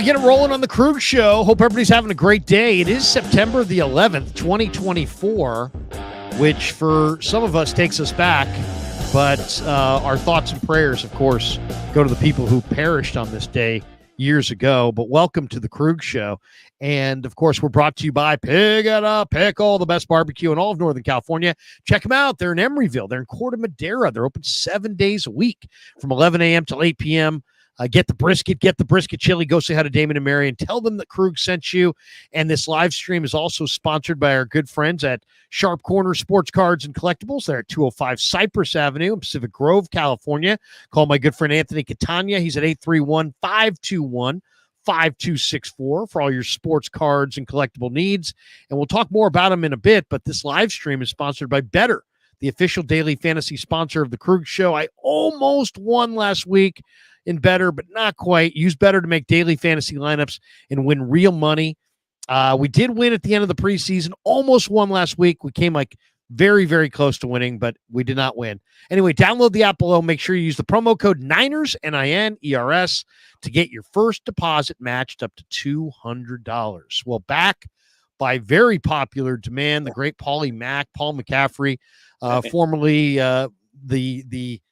get it rolling on the Krueger Show. Hope everybody's having a great day. It is September the 11th, 2024, which for some of us takes us back. But our thoughts and prayers, of course, go to the people who perished on this day years ago. But welcome to the Krueger Show. And, of course, we're brought to you by Pig and a Pickle, the best barbecue in all of Northern California. Check them out. They're in Emeryville. They're in Corte Madera. They're open 7 days a week from 11 a.m. till 8 p.m. Get the brisket chili. Go say hi to Damon and Mary and tell them that Krug sent you. And this live stream is also sponsored by our good friends at Sharp Corner Sports Cards and Collectibles. They're at 205 Cypress Avenue in Pacific Grove, California. Call my good friend Anthony Catania. He's at 831-521-5264 for all your sports cards and collectible needs. And we'll talk more about them in a bit, but this live stream is sponsored by Betr, the official daily fantasy sponsor of the Krueger Show. I almost won last week in Betr, but not quite. Use Betr to make daily fantasy lineups and win real money. We did win at the end of the preseason. Almost won last week. We came like very, very close to winning, but we did not win. Anyway, download the app below. Make sure you use the promo code Niners, Niners, to get your first deposit matched up to $200. Well, back by very popular demand, the great Paul McCaffrey, formerly the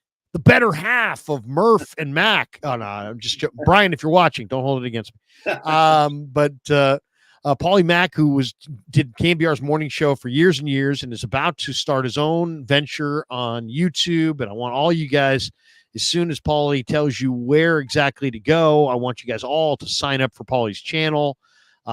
better half of Murph and Mac. Oh, no, I'm just joking. Brian, if you're watching, don't hold it against me. But Paulie Mack, who did KMBR's morning show for years and years and is about to start his own venture on YouTube. And I want all you guys, as soon as Paulie tells you where exactly to go, I want you guys all to sign up for Paulie's channel.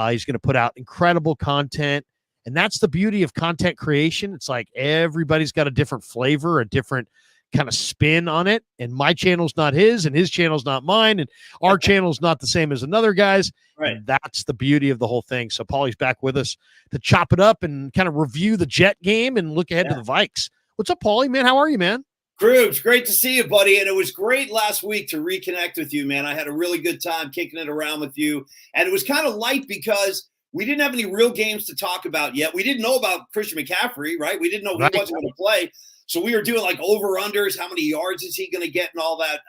He's going to put out incredible content. And that's the beauty of content creation. It's like everybody's got a different flavor, a different kind of spin on it, and my channel's not his and his channel's not mine, and our channel's not the same as another guy's. Right. And that's the beauty of the whole thing. So Paulie's back with us to chop it up and kind of review the Jet game and look ahead to the Vikes. What's up, Paulie, man? How are you, man? Krug, great to see you, buddy. And it was great last week to reconnect with you, man. I had a really good time kicking it around with you, and it was kind of light because we didn't have any real games to talk about yet. We didn't know about Christian McCaffrey, right? We didn't know he wasn't going to play. So we were doing like over-unders, how many yards is he going to get and all that.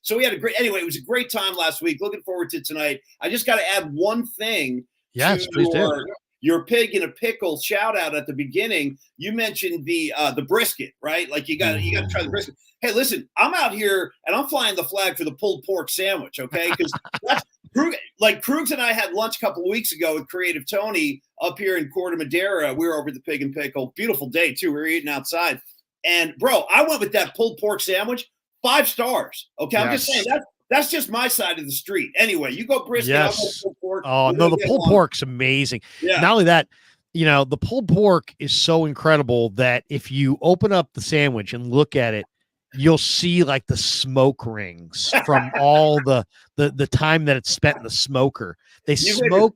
So we had anyway, it was a great time last week. Looking forward to tonight. I just got to add one thing to your pig in a pickle shout out at the beginning. You mentioned the brisket, right? Like you got to try the brisket. Hey, listen, I'm out here and I'm flying the flag for the pulled pork sandwich, okay? Because that's Krugs and I had lunch a couple of weeks ago with Creative Tony up here in Corte Madera. We were over at the Pig and Pickle. Beautiful day, too. We were eating outside. And, bro, I went with that pulled pork sandwich, 5 stars. Okay, I'm just saying that's just my side of the street. Anyway, you go brisket, I'll go pulled pork. Oh, no, the pulled pork's amazing. Yeah. Not only that, the pulled pork is so incredible that if you open up the sandwich and look at it, you'll see like the smoke rings from all the time that it's spent in the smoker. They smoke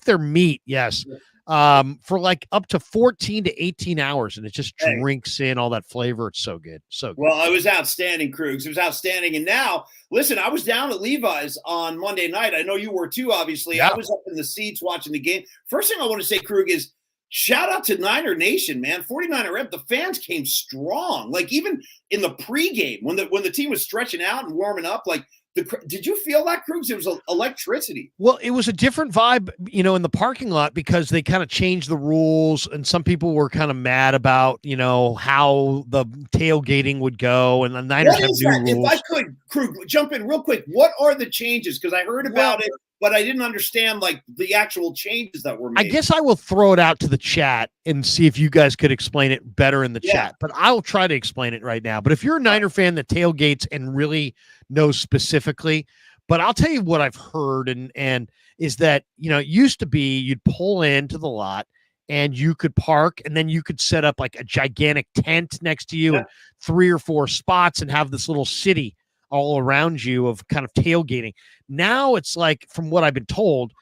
their meat, yes. For like up to 14 to 18 hours, and it just drinks in all that flavor. It's so good. So good. Well, it was outstanding, Krugs. It was outstanding. And now, listen, I was down at Levi's on Monday night. I know you were too, obviously. Yep. I was up in the seats watching the game. First thing I want to say, Krug, is shout out to Niner Nation, man. 49er Rep. The fans came strong. Like even in the pregame, when the team was stretching out and warming up, like did you feel that, Krugs? It was electricity. Well, it was a different vibe, in the parking lot because they kind of changed the rules, and some people were kind of mad about, how the tailgating would go, and the Niners have new rules. If I could, Krug, jump in real quick. What are the changes? Because I heard about it, but I didn't understand like the actual changes that were made. I guess I will throw it out to the chat and see if you guys could explain it better in the chat, but I'll try to explain it right now. But if you're a Niner fan that tailgates and really knows specifically, but I'll tell you what I've heard and is that, it used to be you'd pull into the lot and you could park and then you could set up like a gigantic tent next to you and 3 or 4 spots and have this little city all around you of kind of tailgating. Now it's like, from what I've been told,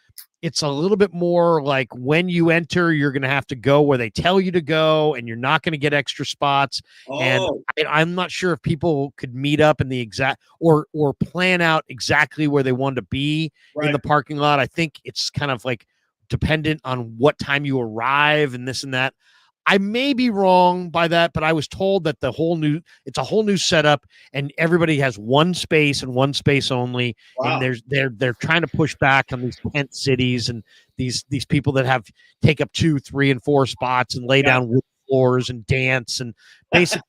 it's a little bit more like when you enter, you're going to have to go where they tell you to go, and you're not going to get extra spots. And I'm not sure if people could meet up in the exact or plan out exactly where they want to be in the parking lot. I think it's kind of like dependent on what time you arrive and this and that. I may be wrong by that, but I was told that it's a whole new setup, and everybody has one space and one space only. Wow. And they're trying to push back on these tent cities and these people that take up 2, 3, and 4 spots and lay down wood floors and dance and basically,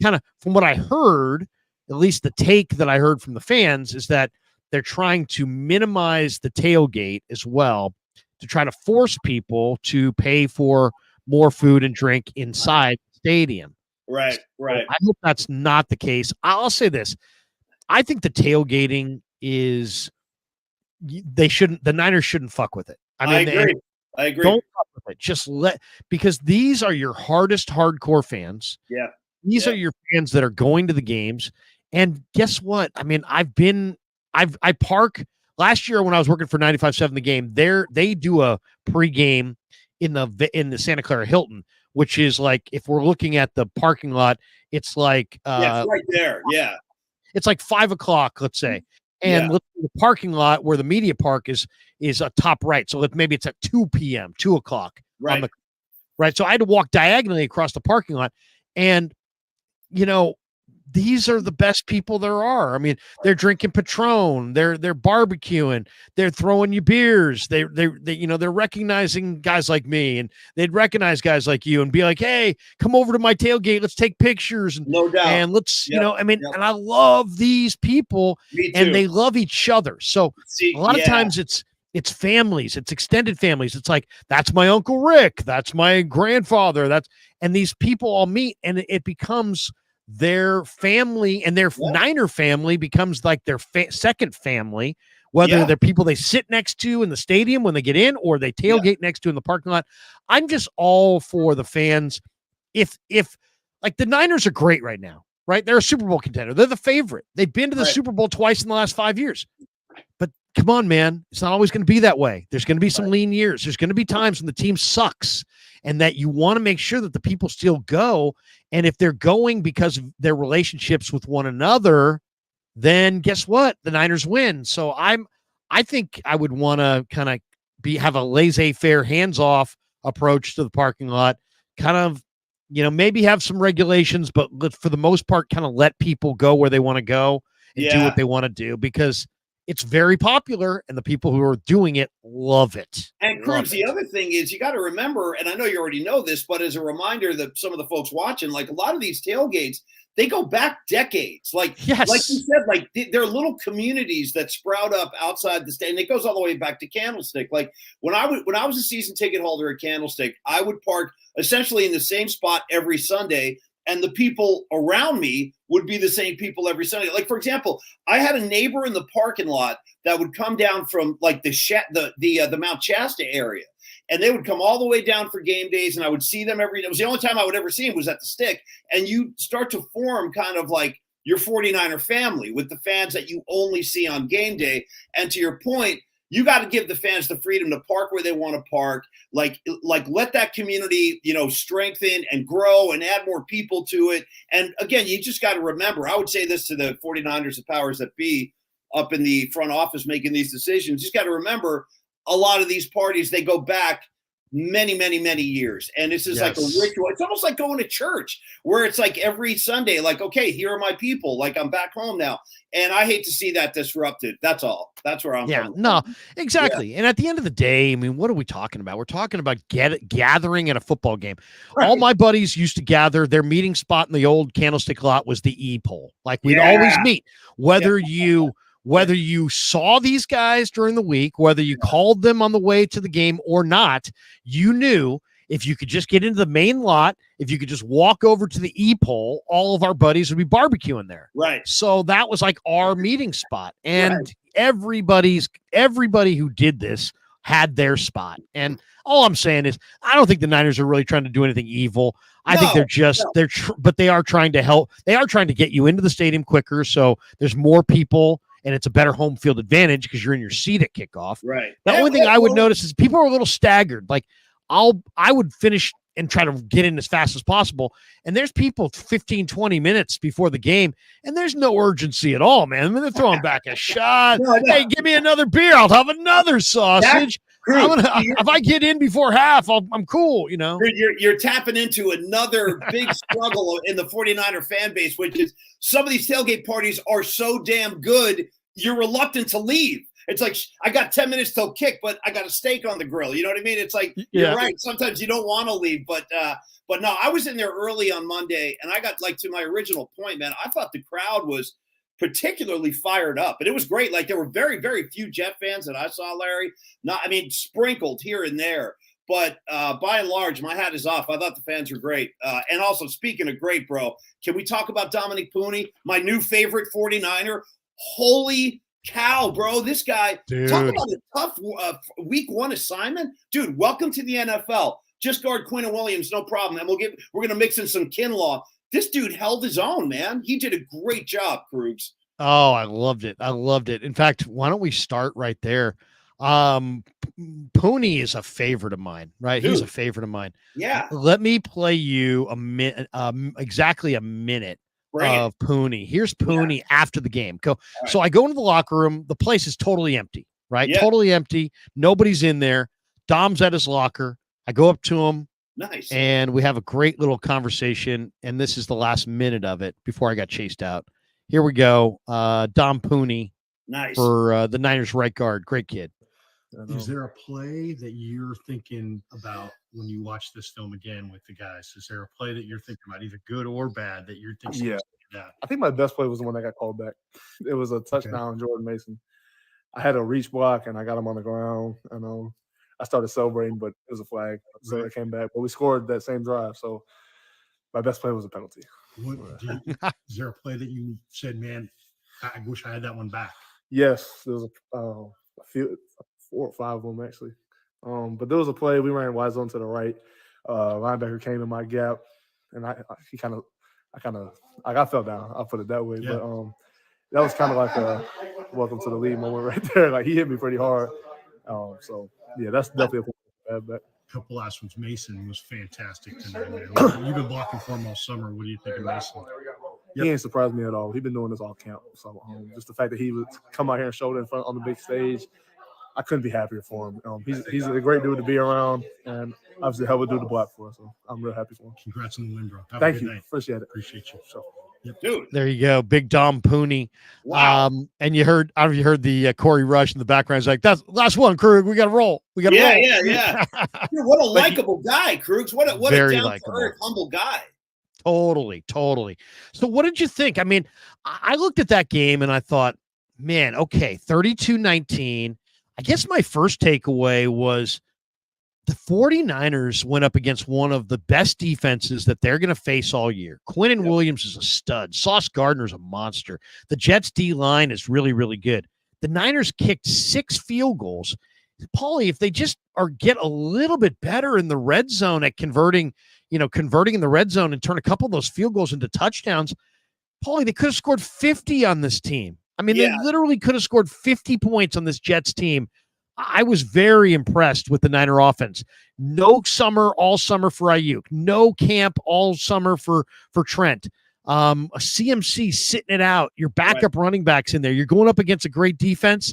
kind of from what I heard, at least the take that I heard from the fans is that they're trying to minimize the tailgate as well to try to force people to pay for more food and drink inside the stadium. Right. I hope that's not the case. I'll say this. I think the tailgating the Niners shouldn't fuck with it. I agree. Don't fuck with it. Just because these are your hardest hardcore fans. Yeah. These are your fans that are going to the games. And guess what? I mean, I park last year when I was working for 95.7 The Game, they do a pregame in the Santa Clara Hilton, which is like, if we're looking at the parking lot, it's like it's right there. Yeah. It's like 5:00, let's say. And the parking lot where the media park is a top right. So maybe it's at 2 p.m., 2:00. Right. Right. So I had to walk diagonally across the parking lot. And, these are the best people there are. I mean, they're drinking Patron, they're barbecuing, they're throwing you beers. They're recognizing guys like me, and they'd recognize guys like you and be like, "Hey, come over to my tailgate. Let's take pictures." And, no doubt. And let's, and I love these people, and they love each other. So a lot of times it's families, it's extended families. It's like, that's my Uncle Rick, that's my grandfather, and these people all meet, and it becomes their family, and their Niner family becomes like their second family, whether they're people they sit next to in the stadium when they get in, or they tailgate next to in the parking lot. I'm just all for the fans. If like, the Niners are great right now, right? They're a Super Bowl contender. They're the favorite. They've been to the Super Bowl twice in the last 5 years. But come on, man. It's not always going to be that way. There's going to be some lean years. There's going to be times when the team sucks, and that you want to make sure that the people still go. And if they're going because of their relationships with one another, then guess what? The Niners win. So I think I would want to kind of have a laissez-faire, hands-off approach to the parking lot. Kind of, maybe have some regulations, but for the most part, kind of let people go where they want to go and do what they want to do, because it's very popular, and the people who are doing it love it. And Cruz, the other thing is, you got to remember, and I know you already know this, but as a reminder that some of the folks watching, like, a lot of these tailgates, they go back decades. Like you said, like, there are little communities that sprout up outside the state, and it goes all the way back to Candlestick. Like, when I was a season ticket holder at Candlestick, I would park essentially in the same spot every Sunday, and the people around me would be the same people every Sunday. Like, for example, I had a neighbor in the parking lot that would come down from like the Mount Shasta area, and they would come all the way down for game days, and I would see them every day. It was the only time I would ever see him was at the Stick. And you start to form kind of like your 49er family with the fans that you only see on game day. And to your point, you got to give the fans the freedom to park where they want to park. Like let that community, strengthen and grow and add more people to it. And again, you just got to remember, I would say this to the 49ers, the powers that be up in the front office making these decisions. You just got to remember, a lot of these parties, they go back many, many, many years. And this is like a ritual. It's almost like going to church, where it's like every Sunday, like, okay, here are my people. Like, I'm back home now. And I hate to see that disrupted. That's all. That's where I'm coming from. Exactly. And at the end of the day, I mean, what are we talking about? We're talking about gathering at a football game. Right. All my buddies used to gather. Their meeting spot in the old Candlestick lot was the E-pole. Like, we'd always meet, whether you saw these guys during the week, whether you called them on the way to the game or not, you knew if you could just get into the main lot, if you could just walk over to the E-pole, all of our buddies would be barbecuing there. Right. So that was like our meeting spot. And everybody who did this had their spot. And all I'm saying is, I don't think the Niners are really trying to do anything evil. I think they're just, but they are trying to help. They are trying to get you into the stadium quicker, so there's more people, and it's a better home field advantage because you're in your seat at kickoff. Right. The only thing I would notice is people are a little staggered. Like, I would finish and try to get in as fast as possible, and there's people 15, 20 minutes before the game, and there's no urgency at all, man. I mean, they're throwing back a shot. Hey, give me another beer. I'll have another sausage. If I get in before half, I'm cool, You're tapping into another big struggle in the 49er fan base, which is some of these tailgate parties are so damn good, you're reluctant to leave. It's like, I got 10 minutes till kick, but I got a steak on the grill. You know what I mean? It's like, You're right. Sometimes you don't want to leave, but no, I was in there early on Monday, and I got to my original point, man. I thought the crowd was particularly fired up, and it was great. Like, there were very, very few Jet fans that I saw, Larry. Sprinkled here and there, but by and large, my hat is off. I thought the fans were great. And also, speaking of great, bro, can we talk about Dominic Puni, my new favorite 49er? Holy cow, bro. This guy, talk about a tough week one assignment. Dude, welcome to the NFL. Just guard Quinn Williams, no problem. And we're going to mix in some Kinlaw. This dude held his own, man. He did a great job, Kruegs. Oh, I loved it. In fact, why don't we start right there? Puni is a favorite of mine, right? Dude. He's a favorite of mine. Yeah. Let me play you exactly a minute of Puni. Here's Puni after the game. Right. So I go into the locker room. The place is totally empty, right? Yeah. Totally empty. Nobody's in there. Dom's at his locker. I go up to him. Nice. And we have a great little conversation. And this is the last minute of it before I got chased out. Here we go. Dom Puni. Nice. For the Niners right guard. Great kid. Is there a play that you're thinking about when you watch this film again with the guys? Is there a play that you're thinking about, either good or bad, that you're thinking? Yeah. I think my best play was the one that got called back. It was a touchdown, Jordan Mason. I had a reach block, and I got him on the ground. And I started celebrating, but it was a flag. So it came back. But we scored that same drive. So my best play was a penalty. Is there a play that you said, man, I wish I had that one back? Yes. There was a few, 4 or 5 of them, actually. But there was a play. We ran wide zone to the right. Linebacker came in my gap, and I fell down. I'll put it that way. Yeah. But that was kind of like a welcome to the league moment right there. Like, he hit me pretty hard. So, yeah, that's definitely a bad bet. Couple last ones. Mason was fantastic tonight, man. You've been blocking for him all summer. What do you think of Mason? He ain't surprised me at all. He's been doing this all camp. So just the fact that he would come out here and show it in front on the big stage, I couldn't be happier for him. He's a great dude to be around, and obviously hell would do the block for us. So I'm real happy for him. Congrats on the win, bro. Thank you. Night. Appreciate it. Appreciate you. So, dude, there you go, big Dom Puni. Wow. And you heard the Corey Rush in the background. It's like, that's last one, Krug. We got to roll. We got to roll. Yeah. Dude, what a likable guy, Krugs. What a down to earth, humble guy. Totally. So what did you think? I mean, I looked at that game and I thought, man, okay, 32-19. I guess my first takeaway was the 49ers went up against one of the best defenses that they're going to face all year. Quinn Williams is a stud. Sauce Gardner's a monster. The Jets D-line is really, really good. The Niners kicked 6 field goals. Paulie, if they just get a little bit better in the red zone at converting in the red zone and turn a couple of those field goals into touchdowns, Paulie, they could have scored 50 on this team. I mean, they literally could have scored 50 points on this Jets team. I was very impressed with the Niner offense. No summer, all summer for Aiyuk. No camp, all summer for Trent. A CMC sitting it out. Your backup running backs in there. You're going up against a great defense.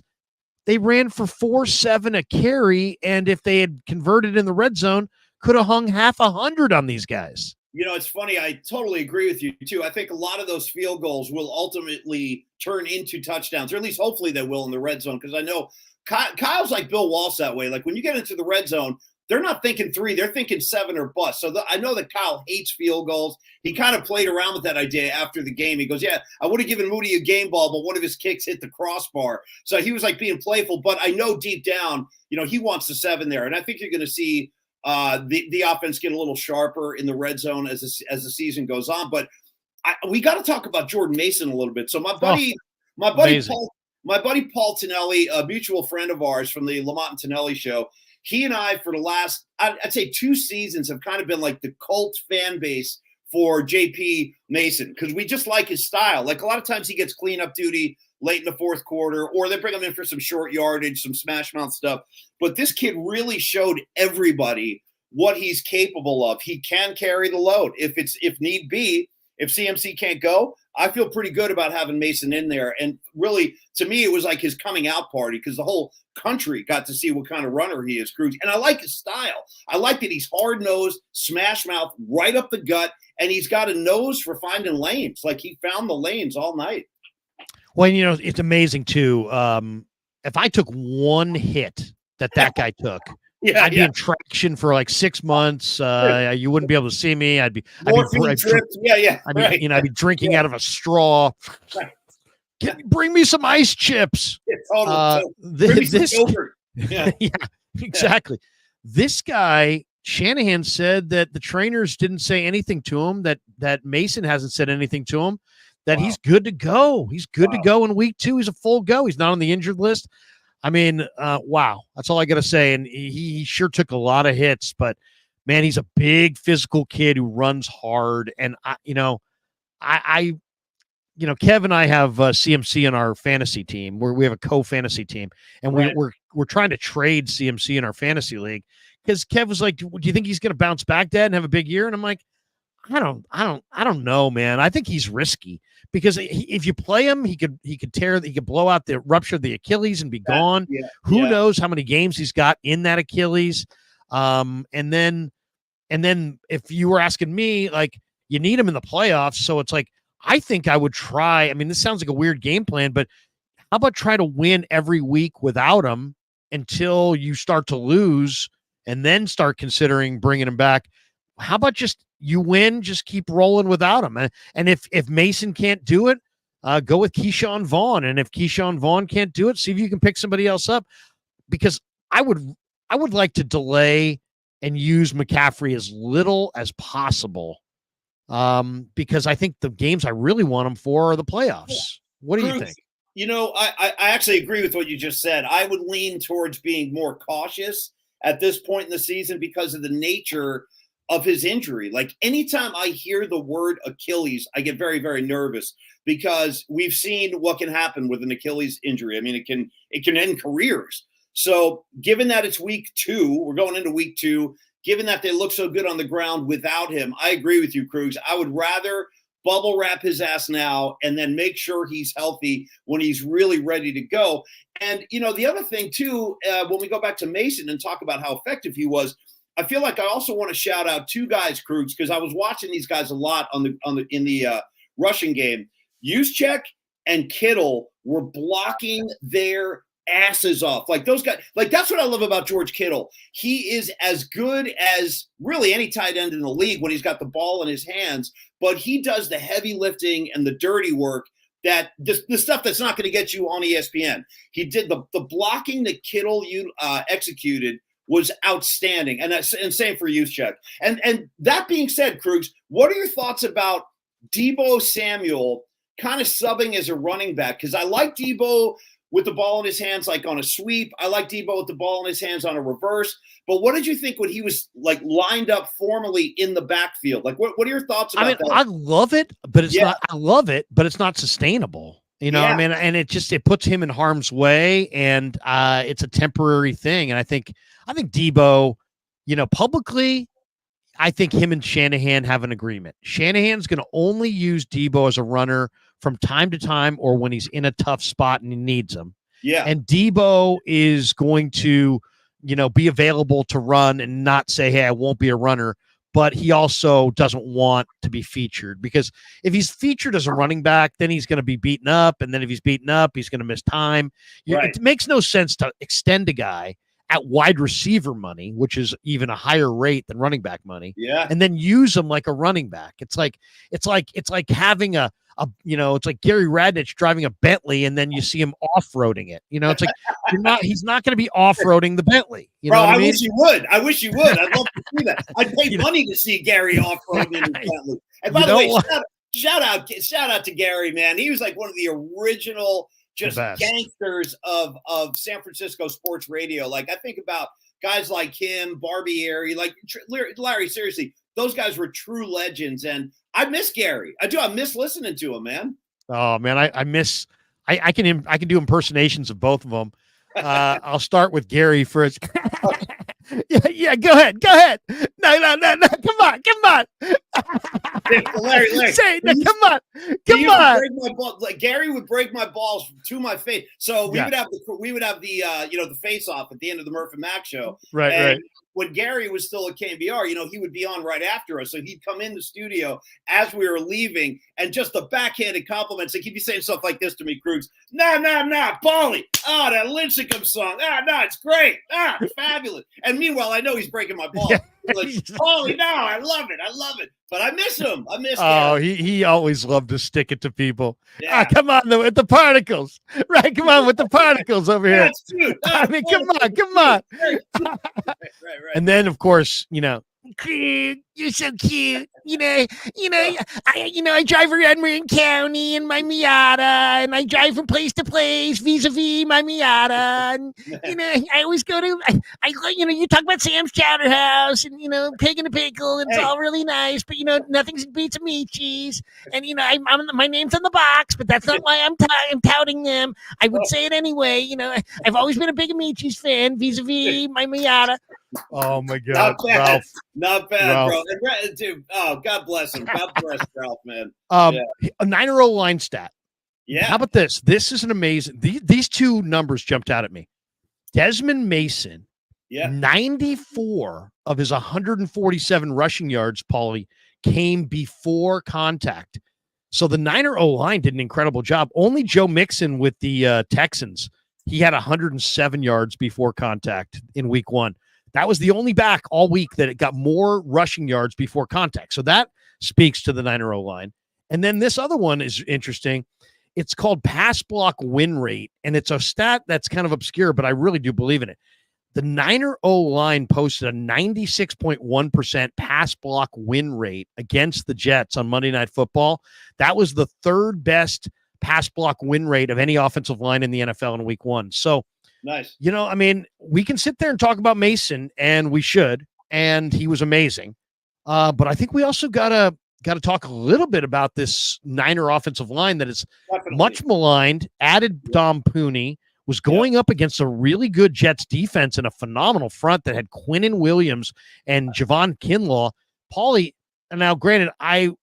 They ran for 4.7 a carry, and if they had converted in the red zone, could have hung half 100 on these guys. You know, it's funny. I totally agree with you, too. I think a lot of those field goals will ultimately turn into touchdowns, or at least hopefully they will in the red zone, because I know Kyle's like Bill Walsh that way. Like, when you get into the red zone, they're not thinking 3. They're thinking 7 or bust. So I know that Kyle hates field goals. He kind of played around with that idea after the game. He goes, yeah, I would have given Moody a game ball, but one of his kicks hit the crossbar. So he was like being playful. But I know deep down, he wants the 7 there. And I think you're going to see the offense get a little sharper in the red zone as the season goes on. But we got to talk about Jordan Mason a little bit. So my buddy Paul Tonelli, a mutual friend of ours from the Lamont and Tonelli show, he and I, for the last, I'd say 2 seasons, have kind of been like the cult fan base for JP Mason, because we just like his style. Like, a lot of times he gets cleanup duty late in the fourth quarter, or they bring him in for some short yardage, some smash mouth stuff. But this kid really showed everybody what he's capable of. He can carry the load if need be. if CMC can't go, I feel pretty good about having Mason in there. And really, to me, it was like his coming out party because the whole country got to see what kind of runner he is, Krueger. And I like his style. I like that he's hard-nosed, smash mouth, right up the gut, and he's got a nose for finding lanes. Like he found the lanes all night. Well, it's amazing too. If I took one hit that guy took, I'd be in traction for like 6 months. You wouldn't be able to see me. I'd be drinking out of a straw. Bring me some ice chips. Yeah, exactly. This guy, Shanahan, said that the trainers didn't say anything to him, that Mason hasn't said anything to him, that he's good to go. He's good to go in week 2. He's a full go. He's not on the injured list. I mean, wow. That's all I got to say. And he sure took a lot of hits, but man, he's a big physical kid who runs hard. And Kev and I have CMC in our fantasy team where we have a co-fantasy team, and we're trying to trade CMC in our fantasy league because Kev was like, "Do you think he's going to bounce back, Dad, and have a big year?" And I'm like, I don't know, man. I think he's risky because if you play him, he could blow out the rupture of the Achilles and be gone. Who knows how many games he's got in that Achilles? And then if you were asking me, like, you need him in the playoffs, so it's like I think I would try. I mean, this sounds like a weird game plan, but how about try to win every week without him until you start to lose, and then start considering bringing him back? How about just you win, just keep rolling without him? And if Mason can't do it, go with Keyshawn Vaughn. And if Keyshawn Vaughn can't do it, see if you can pick somebody else up. Because I would like to delay and use McCaffrey as little as possible. Because I think the games I really want him for are the playoffs. What do you think? I actually agree with what you just said. I would lean towards being more cautious at this point in the season because of the nature of his injury. Like anytime I hear the word Achilles, I get very, very nervous because we've seen what can happen with an Achilles injury. I mean, it can end careers. So given that it's week 2, we're going into week 2, given that they look so good on the ground without him, I agree with you, Krueger. I would rather bubble wrap his ass now and then make sure he's healthy when he's really ready to go. And, the other thing too, when we go back to Mason and talk about how effective he was, I feel like I also want to shout out 2 guys, Krueger, because I was watching these guys a lot in the rushing game. Juszczyk and Kittle were blocking their asses off. Like those guys, like that's what I love about George Kittle. He is as good as really any tight end in the league when he's got the ball in his hands, but he does the heavy lifting and the dirty work, that the stuff that's not going to get you on ESPN. He did the blocking that Kittle executed was outstanding. And same for Juszczyk. And that being said, Krueger, what are your thoughts about Deebo Samuel kind of subbing as a running back? Because I like Deebo with the ball in his hands, like on a sweep. I like Deebo with the ball in his hands on a reverse. But what did you think when he was like lined up formally in the backfield? Like, what are your thoughts about that? I love it, but it's not. I love it, but it's not sustainable. I mean, and it puts him in harm's way, and it's a temporary thing. And I think Deebo, publicly, I think him and Shanahan have an agreement. Shanahan's going to only use Deebo as a runner from time to time or when he's in a tough spot and he needs him. Yeah. And Deebo is going to, be available to run and not say, hey, I won't be a runner. But he also doesn't want to be featured, because if he's featured as a running back, then he's going to be beaten up. And then if he's beaten up, he's going to miss time. Right. It makes no sense to extend a guy at wide receiver money, which is even a higher rate than running back money. Yeah. And then use him like a running back. It's like having it's like Gary Radnich driving a Bentley and then you see him off-roading it. It's like he's not going to be off-roading the Bentley. Bro, I wish you would. I'd love to see that. I'd pay money to see Gary off-roading in the Bentley. And by the way, shout out to Gary, man. He was like one of the original just gangsters of San Francisco sports radio. Like I think about guys like him, Barbieri, like Larry, seriously, those guys were true legends. And I miss Gary. I do. I miss listening to him, man. Oh man. I can do impersonations of both of them. I'll start with Gary first. Yeah. Go ahead. No. Come on. Larry, Say, he come on. He used to break my ball. Like Gary would break my balls to my face. So we Yeah. would have the the face off at the end of the Murph and Mac show. Right, and right. When Gary was still at KBR, he would be on right after us. So he'd come in the studio as we were leaving, and just the backhanded compliments. Like he'd be saying stuff like this to me, Krueger. Nah, Paulie. Oh, that Lincecum song. No, it's great. It's fabulous. And meanwhile, I know he's breaking my balls. Yeah. Like, Paulie, no, I love it. But I miss him. Oh, Gary. he always loved to stick it to people. Yeah. Come on, with the particles. Right, come on with the particles over here. That's cute. I mean, come on. Right. And then, of course, Craig, you're so cute. I drive around Marin County in my Miata, and I drive from place to place vis-a-vis my Miata. And, I always go to, you talk about Sam's Chowder House and, Pig and a Pickle, and it's all really nice, but, nothing beats a meat cheese. And, my name's on the box, but that's not why I'm touting them. I would say it anyway. I've always been a big meat cheese fan vis-a-vis my Miata. Oh my God, Ralph. Not bad, Ralph. bro. And, dude, God bless him. God bless Ralph, man. A 9-0 line stat. Yeah. How about this? This is an amazing. These two numbers jumped out at me. Desmond Mason, 94 of his 147 rushing yards, Paulie, came before contact. So the 9-0 line did an incredible job. Only Joe Mixon with the Texans, he had 107 yards before contact in week 1. That was the only back all week that it got more rushing yards before contact. So that speaks to the 9-0 line. And then this other one is interesting. It's called pass block win rate, and it's a stat that's kind of obscure, but I really do believe in it. The 9-0 line posted a 96.1% pass block win rate against the Jets on Monday Night Football. That was the third best pass block win rate of any offensive line in the NFL in week 1. So, nice. We can sit there and talk about Mason, and we should, and he was amazing. But I think we also got to talk a little bit about this Niner offensive line that is much maligned. Added Dom Puni, was going up against a really good Jets defense and a phenomenal front that had Quinnen Williams and Javon Kinlaw. Paulie, and now granted, I'm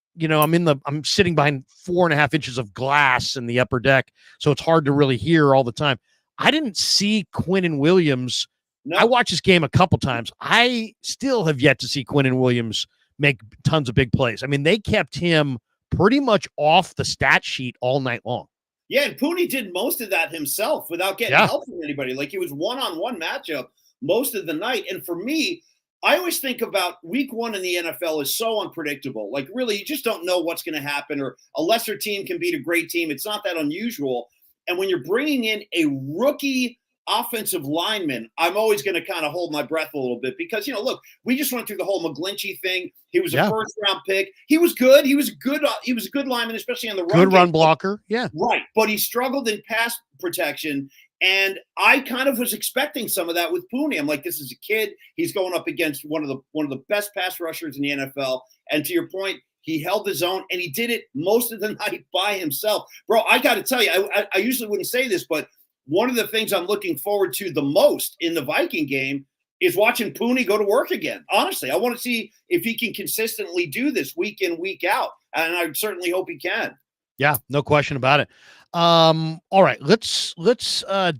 sitting behind 4.5 inches of glass in the upper deck, so it's hard to really hear all the time. I didn't see Quinnen Williams. No. I watched this game a couple times. I still have yet to see Quinnen Williams make tons of big plays. I mean, they kept him pretty much off the stat sheet all night long. Yeah, and Puni did most of that himself without getting help from anybody. Like, it was one-on-one matchup most of the night. And for me, I always think about week 1 in the NFL is so unpredictable. Like, really, you just don't know what's going to happen, or a lesser team can beat a great team. It's not that unusual. And when you're bringing in a rookie offensive lineman, I'm always going to kind of hold my breath a little bit because, look, we just went through the whole McGlinchey thing. He was a first-round pick. He was good. He was a good lineman, especially on the run. Good run blocker. Yeah. Right. But he struggled in pass protection. And I kind of was expecting some of that with Puni. I'm like, this is a kid. He's going up against one of the best pass rushers in the NFL. And to your point, he held his own, and he did it most of the night by himself. Bro, I got to tell you, I usually wouldn't say this, but one of the things I'm looking forward to the most in the Viking game is watching Puni go to work again. Honestly, I want to see if he can consistently do this week in, week out. And I certainly hope he can. Yeah, no question about it. All right, let's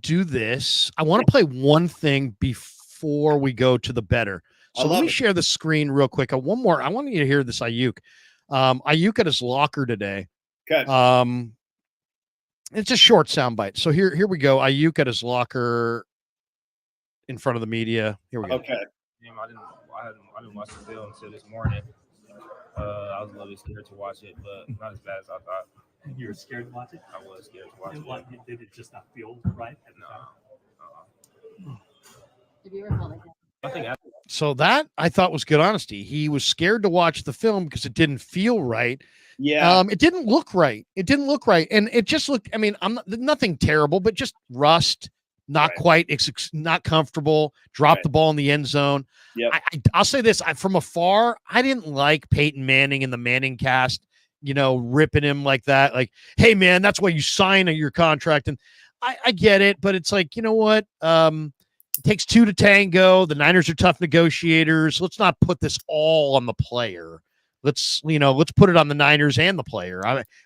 do this. I want to play one thing before we go to the Betr. So let me share the screen real quick. One more. I want you to hear this Aiyuk. Aiyuk at his locker today. Okay. It's a short soundbite. So here we go. Aiyuk at his locker in front of the media. Here we go. Okay. I didn't watch the film until this morning. I was a little bit scared to watch it, but not as bad as I thought. You were scared to watch it? I was scared to watch it. What, did it just not feel right at the time? Have you ever felt like that? So that I thought was good honesty. He was scared to watch the film because it didn't feel right. Yeah. It didn't look right. And it just looked, nothing terrible, but just rust, not quite, not comfortable, dropped the ball in the end zone. Yeah. I'll say this, from afar, I didn't like Peyton Manning and the Manning cast, ripping him like that. Like, hey man, that's why you sign your contract. And I get it, but it's like, you know what? It takes 2 to tango. The Niners are tough negotiators. Let's not put this all on the player. let's put it on the Niners and the player.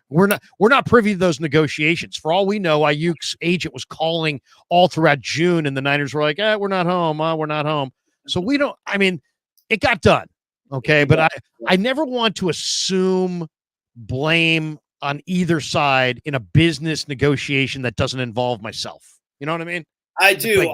We're not privy to those negotiations. For all we know, Aiyuk's agent was calling all throughout June, and the Niners were like, we're not home. We're not home. So we don't. I mean, it got done. Okay, but I never want to assume blame on either side in a business negotiation that doesn't involve myself. You know what I mean? I do.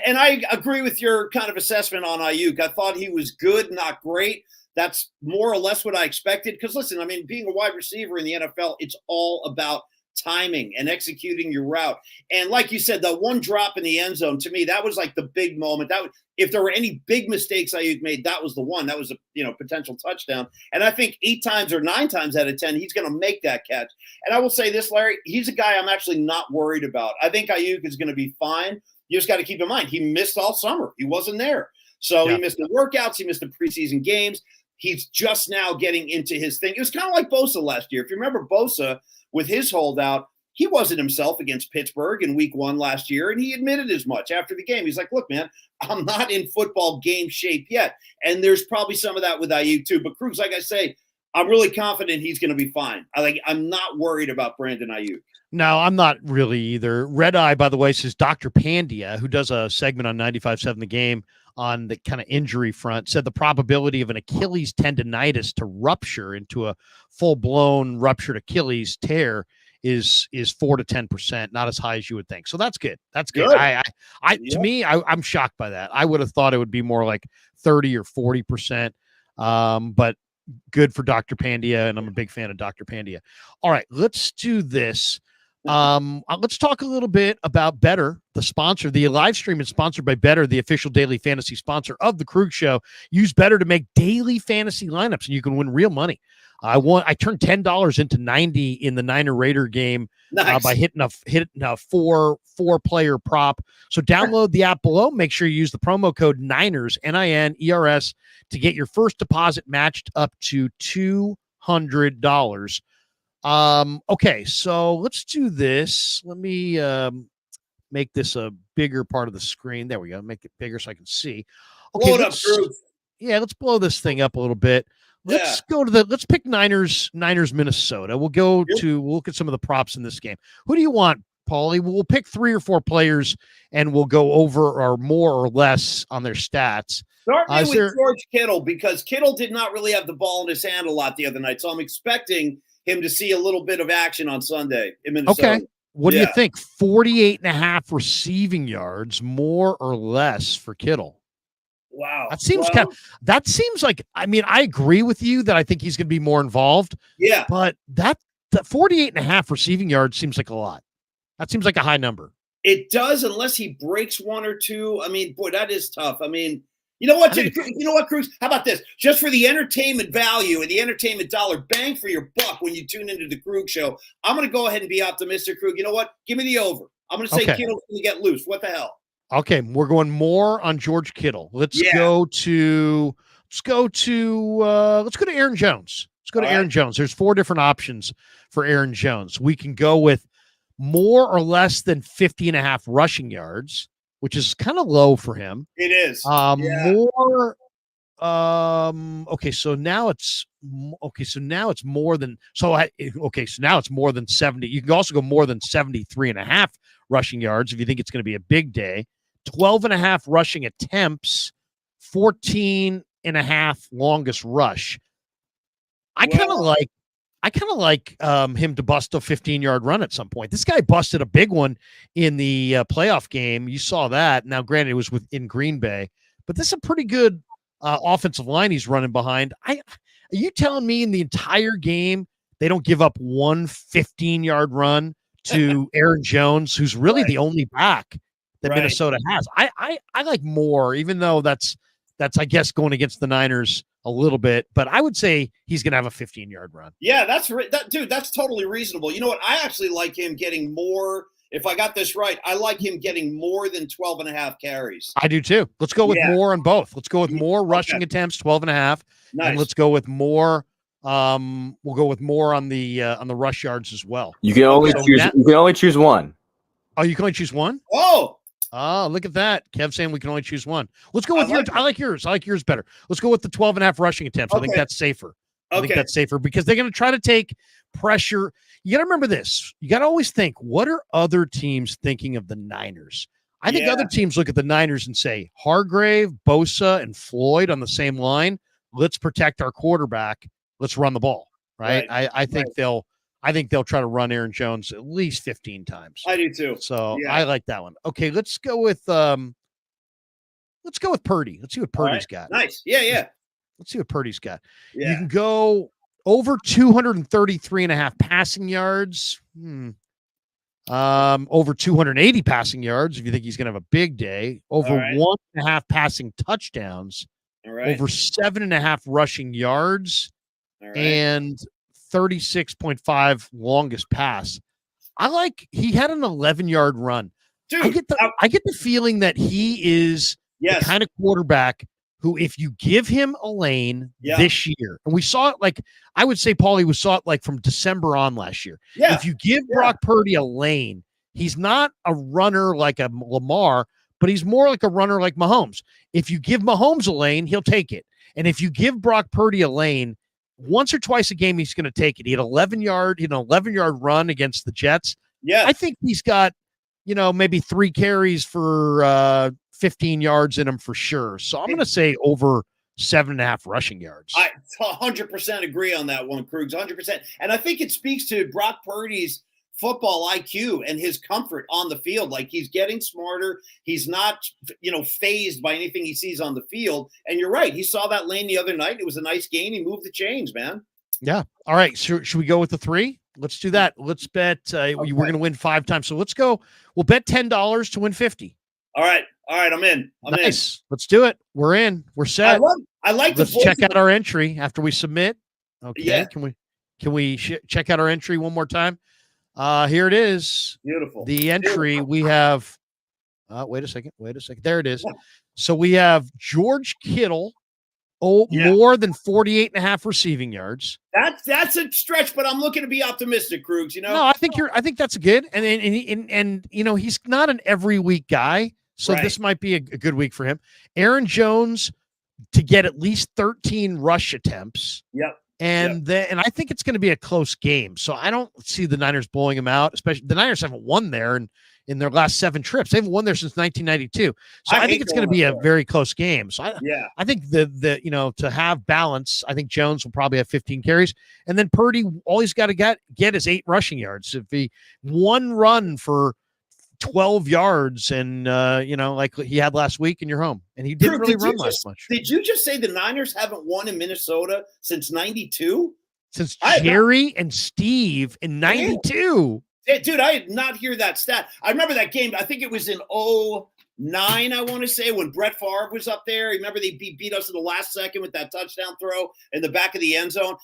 And I agree with your kind of assessment on Aiyuk. I thought he was good, not great. That's more or less what I expected. Because listen, I mean, being a wide receiver in the NFL, it's all about timing and executing your route. And like you said, the one drop in the end zone, to me, that was like the big moment. If there were any big mistakes Aiyuk made, that was the one. That was a potential touchdown. And I think 8 times or 9 times out of 10, he's going to make that catch. And I will say this, Larry, he's a guy I'm actually not worried about. I think Aiyuk is going to be fine. You just got to keep in mind, he missed all summer. He wasn't there. So He missed the workouts. He missed the preseason games. He's just now getting into his thing. It was kind of like Bosa last year. If you remember Bosa with his holdout, he wasn't himself against Pittsburgh in week 1 last year, and he admitted as much after the game. He's like, look, man, I'm not in football game shape yet. And there's probably some of that with Aiyuk too. But Krueger, like I say, I'm really confident he's going to be fine. I'm not worried about Brandon Aiyuk. No, I'm not really either. Red Eye, by the way, says Dr. Pandya, who does a segment on 95.7 The Game on the kind of injury front, said the probability of an Achilles tendonitis to rupture into a full-blown ruptured Achilles tear is 4 to 10%, not as high as you would think. So that's good. That's good. To me, I'm shocked by that. I would have thought it would be more like 30 or 40%. But good for Dr. Pandya, and I'm a big fan of Dr. Pandya. All right, let's do this. Let's talk a little bit about Betr, the sponsor. The live stream is sponsored by Betr, the official daily fantasy sponsor of the Krueger Show. Use Betr to make daily fantasy lineups, and you can win real money. I turned $10 into 90 in the Niner Raider game by hitting a four player prop. So download the app below. Make sure you use the promo code Niners NINERS to get your first deposit matched up to $200. Okay, so let's do this. Let me make this a bigger part of the screen. There we go. Make it bigger so I can see. Okay, Blow it up, Drew. Yeah, let's blow this thing up a little bit. Let's pick Niners, Minnesota. We'll look at some of the props in this game. Who do you want, Paulie? We'll pick 3 or 4 players and we'll go over or more or less on their stats. Start me with George Kittle, because Kittle did not really have the ball in his hand a lot the other night. So I'm expecting him to see a little bit of action on Sunday in Minnesota. Okay. What do you think? 48.5 receiving yards, more or less for Kittle? Wow. That seems like, I mean, I agree with you that I think he's going to be more involved. Yeah. But that 48.5 receiving yards seems like a lot. That seems like a high number. It does, unless he breaks 1 or 2. I mean, boy, that is tough. I mean, you know what, Cruz? How about this? Just for the entertainment value and the entertainment dollar, bang for your buck when you tune into the Krug Show, I'm going to go ahead and be optimistic, Krug. You know what? Give me the over. I'm going to say Kittle's going to get loose. What the hell? Okay, we're going more on George Kittle. Let's go to Aaron Jones. Let's go to Aaron Jones. There's 4 different options for Aaron Jones. We can go with more or less than 50.5 rushing yards, which is kind of low for him. It is. More. Okay, so now it's more than. So now it's more than 70. You can also go more than 73.5 rushing yards if you think it's going to be a big day. 12.5 rushing attempts, 14.5 longest rush. I kind of like him to bust a 15-yard run at some point. This guy busted a big one in the playoff game. You saw that. Now, granted, it was in Green Bay, but this is a pretty good offensive line he's running behind. Are you telling me in the entire game they don't give up one 15-yard run to Aaron Jones, who's really the only back that Minnesota has? I like more, even though that's I guess going against the Niners a little bit, but I would say he's going to have a 15-yard run. Yeah, that's totally reasonable. You know what? I actually like him getting more. If I got this right, I like him getting more than 12.5 carries. I do too. Let's go with more on both. Let's go with more rushing attempts, 12.5. Nice. And let's go with more. We'll go with more on the rush yards as well. You can only choose one. Oh, you can only choose one? Oh, look at that. Kev saying we can only choose one. Let's go with yours. I like yours. I like yours better. Let's go with the 12.5 rushing attempts. I think that's safer. I think that's safer because they're going to try to take pressure. You got to remember this. You got to always think, what are other teams thinking of the Niners? I think other teams look at the Niners and say, Hargrave, Bosa, and Floyd on the same line. Let's protect our quarterback. Let's run the ball. Right? I think they'll try to run Aaron Jones at least 15 times. I do too. So I like that one. Okay, let's go with Purdy. Let's see what Purdy's got. Nice. Yeah. Let's see what Purdy's got. Yeah. You can go over 233.5 passing yards. Over 280 passing yards if you think he's going to have a big day. Over 1.5 passing touchdowns. All right. Over 7.5 rushing yards. All right. And 36.5 longest pass. He had an 11-yard run. Dude, I get the feeling that he is the kind of quarterback who, if you give him a lane this year, and we saw it I would say, Paulie, we saw it from December on last year. Yeah. If you give Brock Purdy a lane, he's not a runner like a Lamar, but he's more like a runner like Mahomes. If you give Mahomes a lane, he'll take it. And if you give Brock Purdy a lane, once or twice a game, he's going to take it. He had 11-yard run against the Jets. Yeah. I think he's got, maybe 3 carries for 15 yards in him for sure. So I'm going to say over 7.5 rushing yards. I 100% agree on that one, Krueger, 100%. And I think it speaks to Brock Purdy's football IQ and his comfort on the field. He's getting smarter. He's not, fazed by anything he sees on the field. And you're right. He saw that lane the other night. It was a nice game. He moved the chains, man. Yeah. All right. Should we go with the 3? Let's do that. Let's bet. We're going to win 5 times. So let's go. We'll bet $10 to win 50. All right. I'm in. Nice. Let's do it. We're in. We're set. I like Let's check out our entry after we submit. Okay. Yeah. Can we check out our entry one more time? Here it is. Beautiful. The entry we have. Wait a second. There it is. So we have George Kittle. More than 48.5 receiving yards. That's a stretch, but I'm looking to be optimistic, Krueger. No, I think that's good. And he's not an every week guy. So this might be a good week for him. Aaron Jones to get at least 13 rush attempts. Yep. And I think it's going to be a close game. So I don't see the Niners blowing him out, especially the Niners haven't won there in their last 7 trips. They haven't won there since 1992. So I think it's going to be a very close game. So I think to have balance, I think Jones will probably have 15 carries. And then Purdy, all he's got to get is 8 rushing yards. If he one run for 12 yards and, like he had last week, and you're home. And he didn't really run last much. Did you just say the Niners haven't won in Minnesota since 92? Since Jerry and Steve in 92. Dude, I did not hear that stat. I remember that game. I think it was in 2009, I want to say, when Brett Favre was up there. Remember they beat us in the last second with that touchdown throw in the back of the end zone.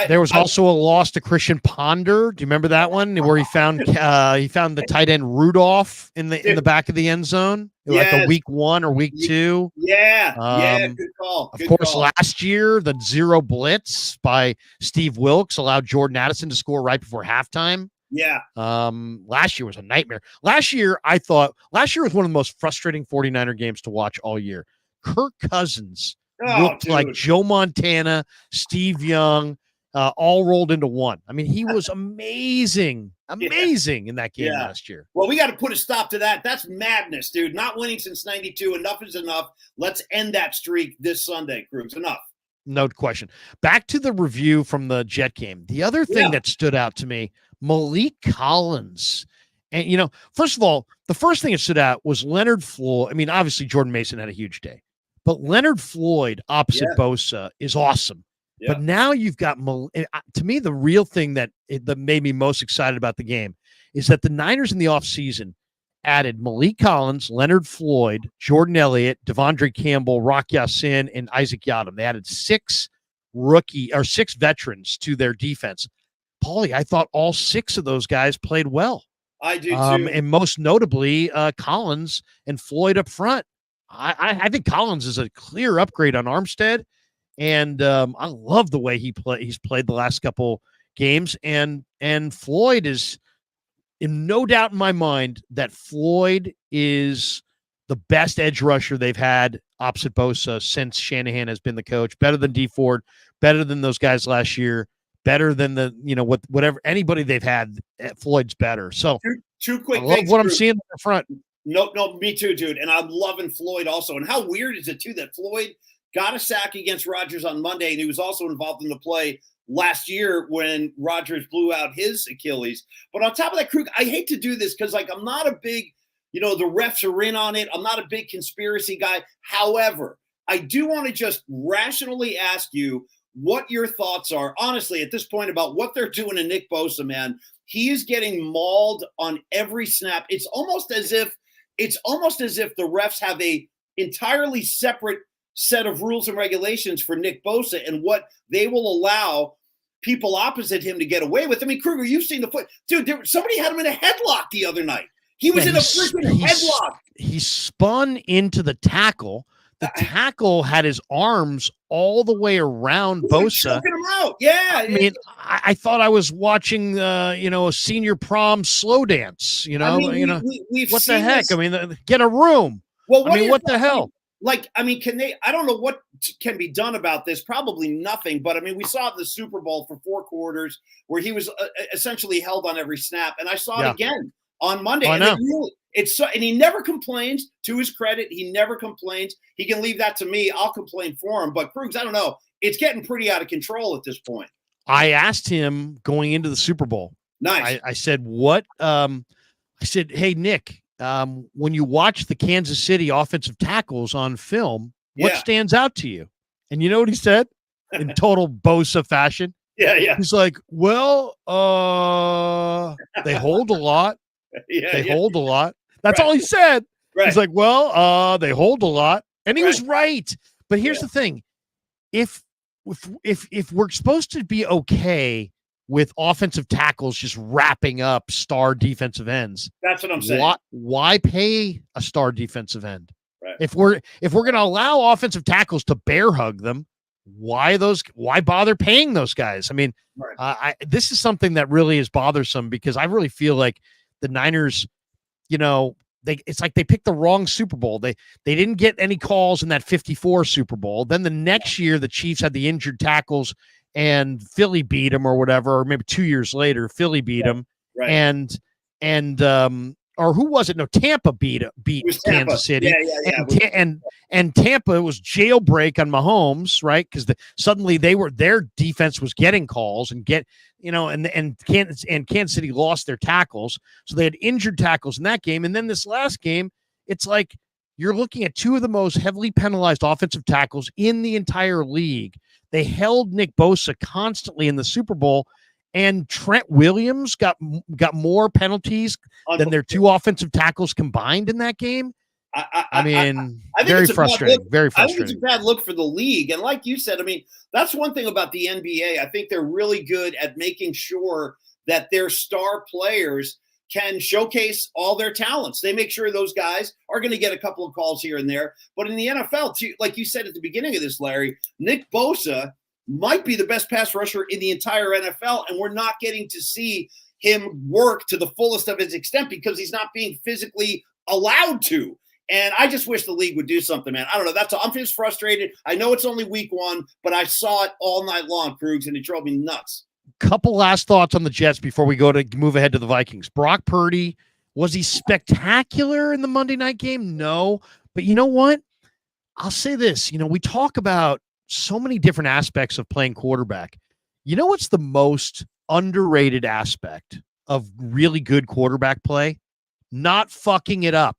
There was also a loss to Christian Ponder. Do you remember that one where he found the tight end Rudolph in the back of the end zone? Like a week 1 or week 2. Yeah. Good call. Of course, last year, the 0 blitz by Steve Wilkes allowed Jordan Addison to score right before halftime. Yeah. Last year was a nightmare. Last year was one of the most frustrating 49er games to watch all year. Kirk Cousins looked like Joe Montana, Steve Young, all rolled into one. I mean, he was amazing in that game last year. Well, we got to put a stop to that. That's madness, dude. Not winning since 92. Enough is enough. Let's end that streak this Sunday, Krueger. Enough. No question. Back to the review from the Jet game. The other thing that stood out to me, Malik Collins. And, first of all, the first thing that stood out was Leonard Floyd. I mean, obviously Jordan Mason had a huge day, but Leonard Floyd opposite Bosa is awesome. Yeah. But now you've got, to me, the real thing that made me most excited about the game is that the Niners in the offseason added Malik Collins, Leonard Floyd, Jordan Elliott, Devondre Campbell, Rock Ya-Sin, and Isaac Yiadom. They added 6 veterans to their defense. Paulie, I thought all 6 of those guys played well. I do too. And most notably, Collins and Floyd up front. I think Collins is a clear upgrade on Armstead. And I love the way he's played the last couple games. And Floyd is in no doubt in my mind that Floyd is the best edge rusher they've had opposite Bosa since Shanahan has been the coach. Better than D Ford, better than those guys last year, better than whatever anybody they've had. Floyd's better. So two quick I love things, what I'm Drew. seeing in the front. No, me too, dude. And I'm loving Floyd also. And how weird is it too that Floyd got a sack against Rodgers on Monday, and he was also involved in the play last year when Rodgers blew out his Achilles. But on top of that, Krug, I hate to do this because, like, I'm not a big, the refs are in on it. I'm not a big conspiracy guy. However, I do want to just rationally ask you what your thoughts are, honestly, at this point about what they're doing to Nick Bosa, man. He is getting mauled on every snap. It's almost as if the refs have a entirely separate set of rules and regulations for Nick Bosa and what they will allow people opposite him to get away with. I mean, Krueger, you've seen the foot. Dude, somebody had him in a headlock the other night. He was in a freaking headlock. He spun into the tackle. The tackle had his arms all the way around Bosa. Choking him out. Yeah. I mean, I thought I was watching, a senior prom slow dance. We've what the heck? This. I mean, get a room. Well, what the hell? Can they? I don't know what can be done about this. Probably nothing. But I mean, we saw it in the Super Bowl for 4 quarters where he was essentially held on every snap, and I saw it again on Monday. I know. And he never complains. To his credit, he never complains. He can leave that to me. I'll complain for him. But Krugs, I don't know. It's getting pretty out of control at this point. I asked him going into the Super Bowl. Nice. I said, what? I said, hey, Nick, when you watch the Kansas City offensive tackles on film, what stands out to you? And you know what he said in total Bosa fashion? Yeah. He's like, well, they hold a lot. They hold a lot. That's all he said. Right. He's like, well, they hold a lot. And he was right. But here's the thing. If we're supposed to be okay with offensive tackles just wrapping up star defensive ends, that's what I'm saying. Why pay a star defensive end? Right. If we're going to allow offensive tackles to bear hug them, why bother paying those guys? I mean, this is something that really is bothersome because I really feel like the Niners, it's like they picked the wrong Super Bowl. They didn't get any calls in that 54 Super Bowl. Then the next year, the Chiefs had the injured tackles and Philly beat them or whatever, or maybe 2 years later, Philly beat them. Right. Or who was it? No, Tampa beat Kansas City. And Tampa was jailbreak on Mahomes, right? Because suddenly their defense was getting calls and Kansas City lost their tackles, so they had injured tackles in that game. And then this last game, it's like you're looking at 2 of the most heavily penalized offensive tackles in the entire league. They held Nick Bosa constantly in the Super Bowl. And Trent Williams got more penalties than their 2 offensive tackles combined in that game. I mean, very frustrating. Very frustrating. I think it's a bad look for the league. And like you said, I mean, that's one thing about the NBA. I think they're really good at making sure that their star players can showcase all their talents. They make sure those guys are going to get a couple of calls here and there. But in the NFL, too, like you said at the beginning of this, Larry, Nick Bosa might be the best pass rusher in the entire NFL, and we're not getting to see him work to the fullest of his extent because he's not being physically allowed to. And I just wish the league would do something, man. I don't know. That's all. I'm just frustrated. I know it's only week 1, but I saw it all night long, Krugs, and it drove me nuts. Couple last thoughts on the Jets before we go to move ahead to the Vikings. Brock Purdy, was he spectacular in the Monday night game? No. But you know what? I'll say this. We talk about so many different aspects of playing quarterback. You know what's the most underrated aspect of really good quarterback play? Not fucking it up.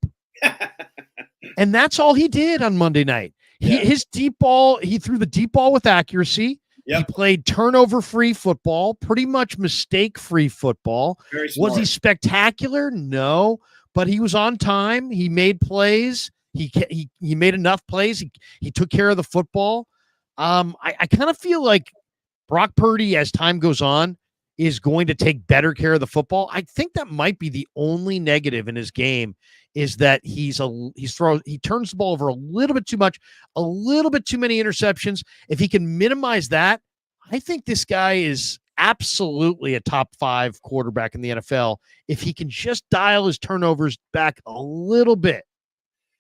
And that's all he did on Monday night. His deep ball, he threw the deep ball with accuracy. Yep. He played turnover-free football, pretty much mistake-free football. Very smart. Was he spectacular? No, but he was on time. He made plays. He made enough plays. He took care of the football. I kind of feel like Brock Purdy, as time goes on, is going to take better care of the football. I think that might be the only negative in his game is that he turns the ball over a little bit too much, a little bit too many interceptions. If he can minimize that, I think this guy is absolutely a top 5 quarterback in the NFL. If he can just dial his turnovers back a little bit.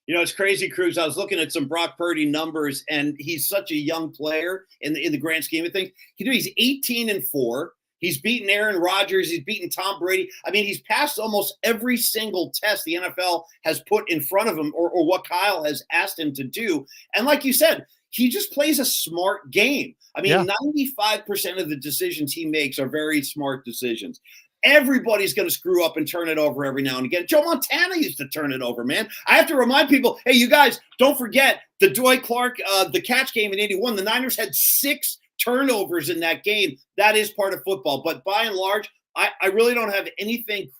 You know, it's crazy, Cruz. I was looking at some Brock Purdy numbers, and he's such a young player in the grand scheme of things. He's 18-4. He's beaten Aaron Rodgers. He's beaten Tom Brady. I mean, he's passed almost every single test the NFL has put in front of him, or what Kyle has asked him to do. And like you said, he just plays a smart game. I mean, 95% of the decisions he makes are very smart decisions. Everybody's going to screw up and turn it over every now and again. Joe Montana used to turn it over, man. I have to remind people, hey, you guys, don't forget the Dwight Clark, the catch game in 81. The Niners had 6 turnovers in that game. That is part of football. But by and large, I really don't have anything,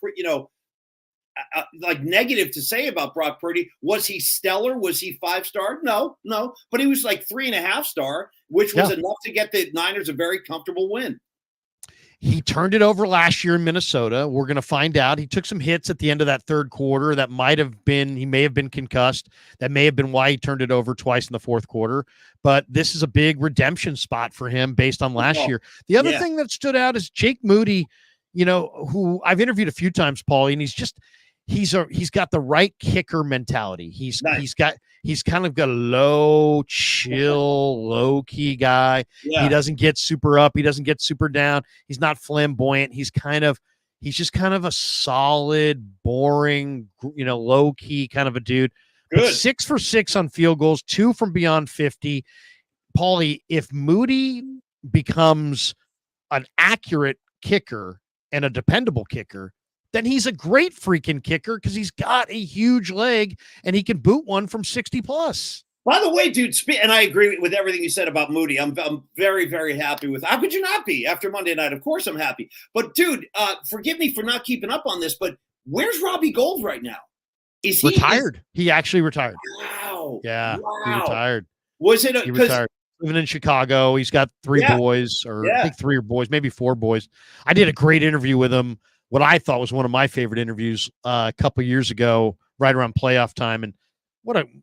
like negative to say about Brock Purdy. Was he stellar? Was he 5-star? No. But he was like 3.5-star, which was enough to get the Niners a very comfortable win. He turned it over last year in Minnesota. We're going to find out. He took some hits at the end of that third quarter. He may have been concussed. That may have been why he turned it over twice in the fourth quarter. But this is a big redemption spot for him based on last year. The other thing that stood out is Jake Moody, who I've interviewed a few times, Paulie, and he's got the right kicker mentality. He's kind of got a low, chill, low key guy. Yeah. He doesn't get super up. He doesn't get super down. He's not flamboyant. He's just kind of a solid, boring, low key kind of a dude. Good. 6 for 6 on field goals, 2 from beyond 50. Paulie, if Moody becomes an accurate kicker and a dependable kicker, then he's a great freaking kicker because he's got a huge leg and he can boot one from 60 plus. By the way, dude, and I agree with everything you said about Moody. I'm very, very happy with. How could you not be after Monday night? Of course I'm happy. But, dude, forgive me for not keeping up on this, but where's Robbie Gould right now? Is he retired? He actually retired. Wow. Yeah, he retired. Was it? He retired. Living in Chicago. He's got 3 boys, or I think 3 boys, maybe 4 boys. I did a great interview with him. What I thought was one of my favorite interviews a couple of years ago, right around playoff time, and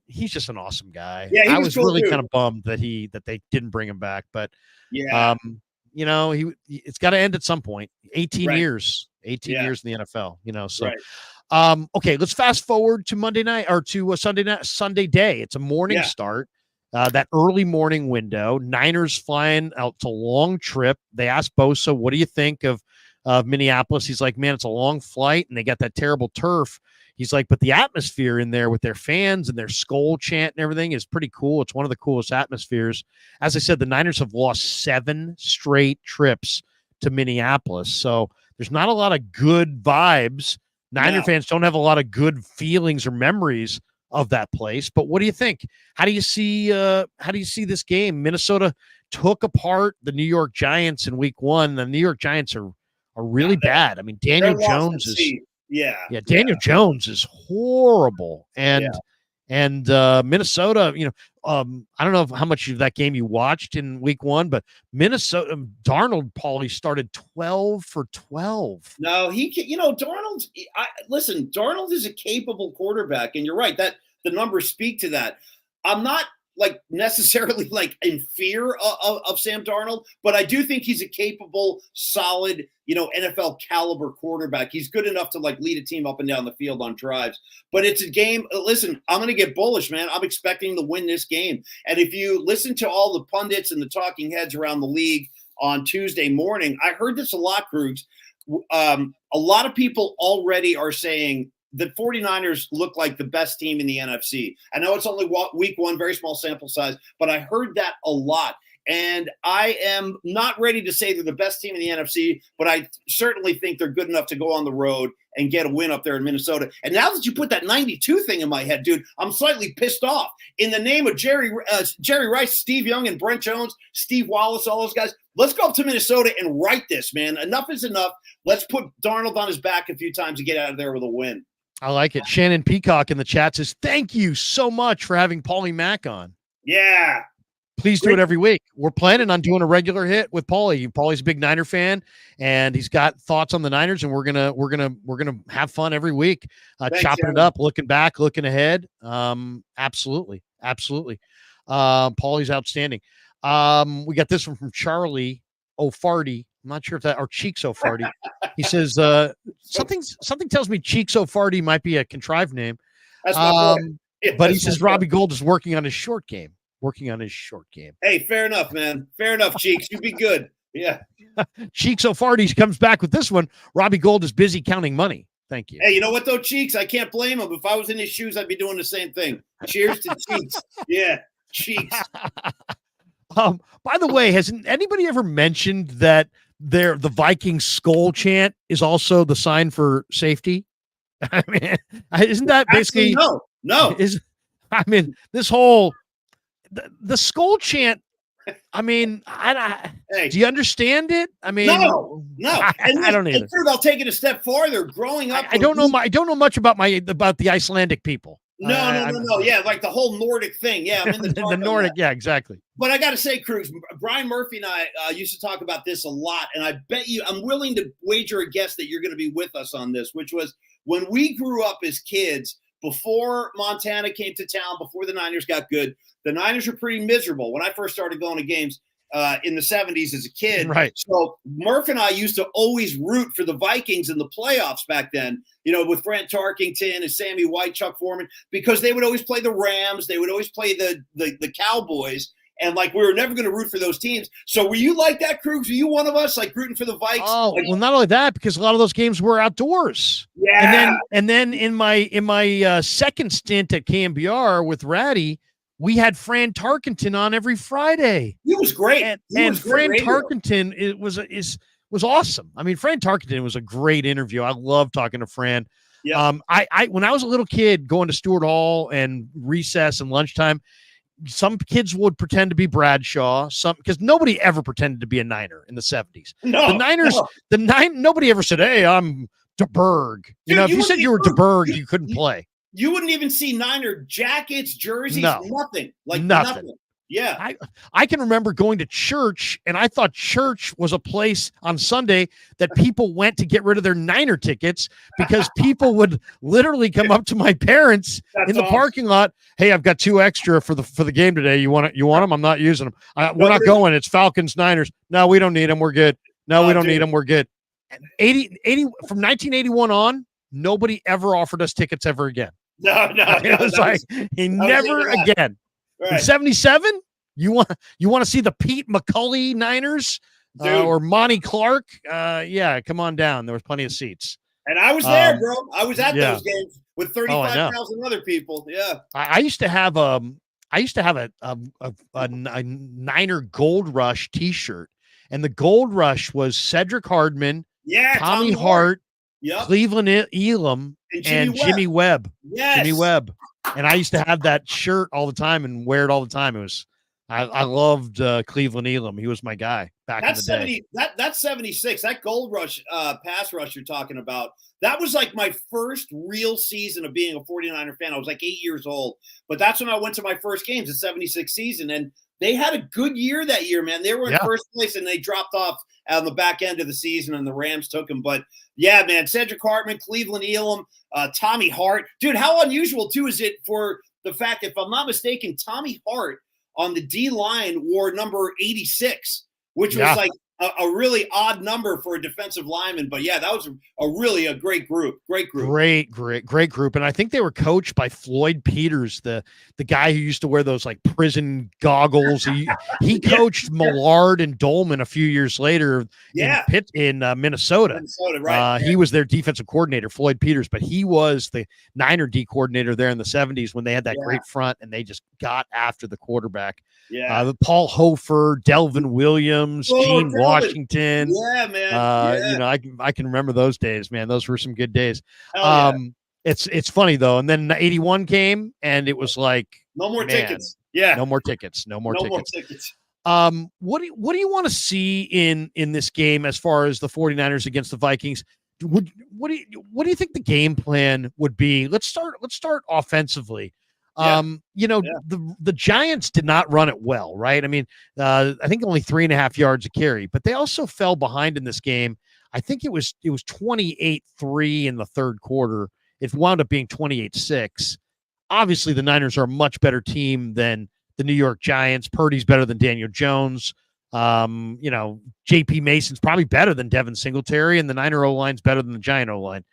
he's just an awesome guy. Yeah, I was cool really kind of bummed that they didn't bring him back, but it's got to end at some point. 18 years in the NFL, so. Right. Okay, let's fast forward to Monday night or to Sunday day. It's a morning start. That early morning window. Niners flying out. It's a long trip. They asked Bosa, "What do you think of Minneapolis?" He's like, "Man, it's a long flight, and they got that terrible turf." He's like, "But the atmosphere in there with their fans and their skull chant and everything is pretty cool. It's one of the coolest atmospheres." As I said, the Niners have lost 7 straight trips to Minneapolis, so there's not a lot of good vibes. Niner fans don't have a lot of good feelings or memories of that place. But what do you think? How do you see this game? Minnesota took apart the New York Giants in week 1. The New York Giants are really bad. I mean, Daniel Jones is Daniel Jones is horrible. And Minnesota, I don't know how much of that game you watched in week 1, but Minnesota, Darnold, Paulie, started 12 for 12. No, Darnold is a capable quarterback, and you're right that the numbers speak to that. I'm not necessarily in fear of Sam Darnold, but I do think he's a capable, solid, NFL caliber quarterback. He's good enough to lead a team up and down the field on drives. But it's a game. Listen, I'm going to get bullish, man. I'm expecting to win this game. And if you listen to all the pundits and the talking heads around the league on Tuesday morning, I heard this a lot, Kruegs. A lot of people already are saying the 49ers look like the best team in the NFC. I know it's only week 1, very small sample size, but I heard that a lot. And I am not ready to say they're the best team in the NFC, but I certainly think they're good enough to go on the road and get a win up there in Minnesota. And now that you put that 92 thing in my head, dude, I'm slightly pissed off. In the name of Jerry Rice, Steve Young, and Brent Jones, Steve Wallace, all those guys, let's go up to Minnesota and write this, man. Enough is enough. Let's put Darnold on his back a few times to get out of there with a win. I like it. Shannon Peacock in the chat says, "Thank you so much for having Paulie Mack on." Yeah. Please do it every week. We're planning on doing a regular hit with Paulie. Paulie's a big Niner fan, and he's got thoughts on the Niners, and we're gonna have fun every week, chopping it up, looking back, looking ahead. Absolutely. Paulie's outstanding. We got this one from Charlie O'Farty. I'm not sure if that, or Cheeks O'Farty. He says something tells me Cheeks O'Farty might be a contrived name. That's my boy. But he says Robbie Gould is working on his short game. Hey, fair enough, man. Fair enough, Cheeks. You be good. Yeah. Cheeks O'Farty comes back with this one. Robbie Gould is busy counting money. Thank you. Hey, you know what though, Cheeks? I can't blame him. If I was in his shoes, I'd be doing the same thing. Cheers to Cheeks. Yeah, Cheeks. By the way, has anybody ever mentioned that the Vikings skull chant is also the sign for safety? I mean, isn't that basically no? This whole the skull chant. I mean, hey, do you understand it? I mean, no. I don't either. I'll take it a step farther. Growing up, I don't know. I don't know much about the Icelandic people. No. Yeah, like the whole Nordic thing. Yeah, I'm in the dark the Nordic. Yeah, exactly. But I got to say, Cruz, Brian Murphy and I used to talk about this a lot, and I bet you, I'm willing to wager a guess that you're going to be with us on this, which was when we grew up as kids. Before Montana came to town, before the Niners got good, the Niners were pretty miserable. When I first started going to games in the 70s as a kid. Right. So Murph and I used to always root for the Vikings in the playoffs back then, with Brent Tarkington and Sammy White, Chuck Foreman, because they would always play the Rams. They would always play the Cowboys. And we were never going to root for those teams. So were you like that, Krug? Were you one of us, rooting for the Vikes? Oh, well, not only that, because a lot of those games were outdoors. Yeah. And then in my second stint at KMBR with Ratty, we had Fran Tarkenton on every Friday. He was great. And Fran Tarkenton was awesome. I mean, Fran Tarkenton was a great interview. I love talking to Fran. Yeah. I when I was a little kid going to Stewart Hall and recess and lunchtime, some kids would pretend to be Bradshaw, because nobody ever pretended to be a Niner in the 70s. No, the Niners, nobody ever said, "Hey, I'm DeBerg." If you said you were DeBerg, you couldn't play. You wouldn't even see Niner jackets, jerseys, nothing. Nothing. Yeah. I can remember going to church, and I thought church was a place on Sunday that people went to get rid of their Niner tickets, because people would literally come up to my parents in the parking lot. Hey, I've got 2 extra for the game today. You want them? I'm not using them. We're not going. It's Falcons Niners. No, we don't need them. We're good. No, we don't need them. We're good. 80 from 1981 on, nobody ever offered us tickets ever again. No. It was never again. Right. In 77, you want to see the Pete McCulley Niners or Monty Clark? Yeah, come on down. There was plenty of seats. And I was there, bro. I was at those games with 35,000 other people. Yeah. I used to have a Niner Gold Rush T-shirt, and the Gold Rush was Cedric Hardman, Tommy Hart, Cleveland Elam, and Jimmy Webb. Yes. Jimmy Webb. And I used to have that shirt all the time and wear it all the time. It was, I loved Cleveland Elam. He was my guy back in the day. That's 76. That Gold Rush pass rush you're talking about, that was my first real season of being a 49er fan. I was 8 years old, but that's when I went to my first games, the 76 season. And they had a good year that year, man. They were in first place, and they dropped off on the back end of the season, and the Rams took them. But yeah, man, Cedric Hartman, Cleveland Elam, Tommy Hart. Dude, how unusual, too, is it for the fact, if I'm not mistaken, Tommy Hart on the D-line wore number 86, which was a really odd number for a defensive lineman. But yeah, that was a great group. Great group. And I think they were coached by Floyd Peters, the guy who used to wear those prison goggles. He coached Millard and Dolman a few years later in Minnesota. Right. He was their defensive coordinator, Floyd Peters, but he was the Niner D coordinator there in the 70s when they had that great front, and they just got after the quarterback. Yeah. Paul Hofer, Delvin Williams, Gene Washington. Yeah, man. I can remember those days, man. Those were some good days. It's funny though. And then 81 came, and it was no more tickets. Yeah. No more tickets. More tickets. What do you want to see in this game as far as the 49ers against the Vikings? What do you think the game plan would be? Let's start offensively. The Giants did not run it well, right? I mean, I think only 3.5 yards a carry, but they also fell behind in this game. I think it was 28-3 in the third quarter. It wound up being 28-6. Obviously, the Niners are a much better team than the New York Giants. Purdy's better than Daniel Jones. J.P. Mason's probably better than Devin Singletary, and the Niner O-line's better than the Giant O-line.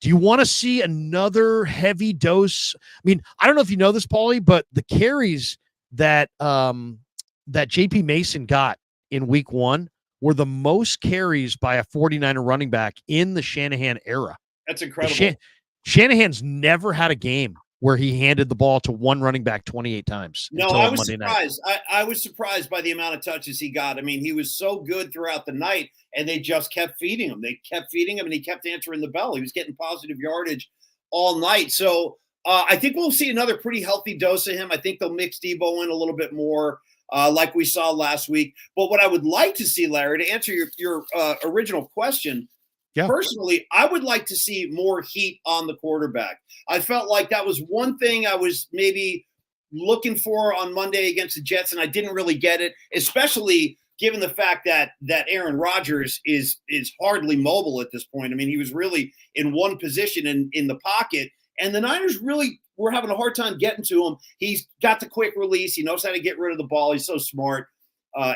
Do you want to see another heavy dose? I mean, I don't know if you know this, Paulie, but the carries that that JP Mason got in week 1 were the most carries by a 49er running back in the Shanahan era. That's incredible. Shanahan's never had a game where he handed the ball to one running back 28 times. No, I was surprised. I was surprised by the amount of touches he got. I mean, he was so good throughout the night, and they just kept feeding him. They kept feeding him, and he kept answering the bell. He was getting positive yardage all night. So I think we'll see another pretty healthy dose of him. I think they'll mix Deebo in a little bit more, like we saw last week. But what I would like to see, Larry, to answer your original question, personally, I would like to see more heat on the quarterback. I felt like that was one thing I was maybe looking for on Monday against the Jets, and I didn't really get it, especially given the fact that Aaron Rodgers is hardly mobile at this point. I mean, he was really in one position in the pocket, and the Niners really were having a hard time getting to him. He's got the quick release. He knows how to get rid of the ball. He's so smart,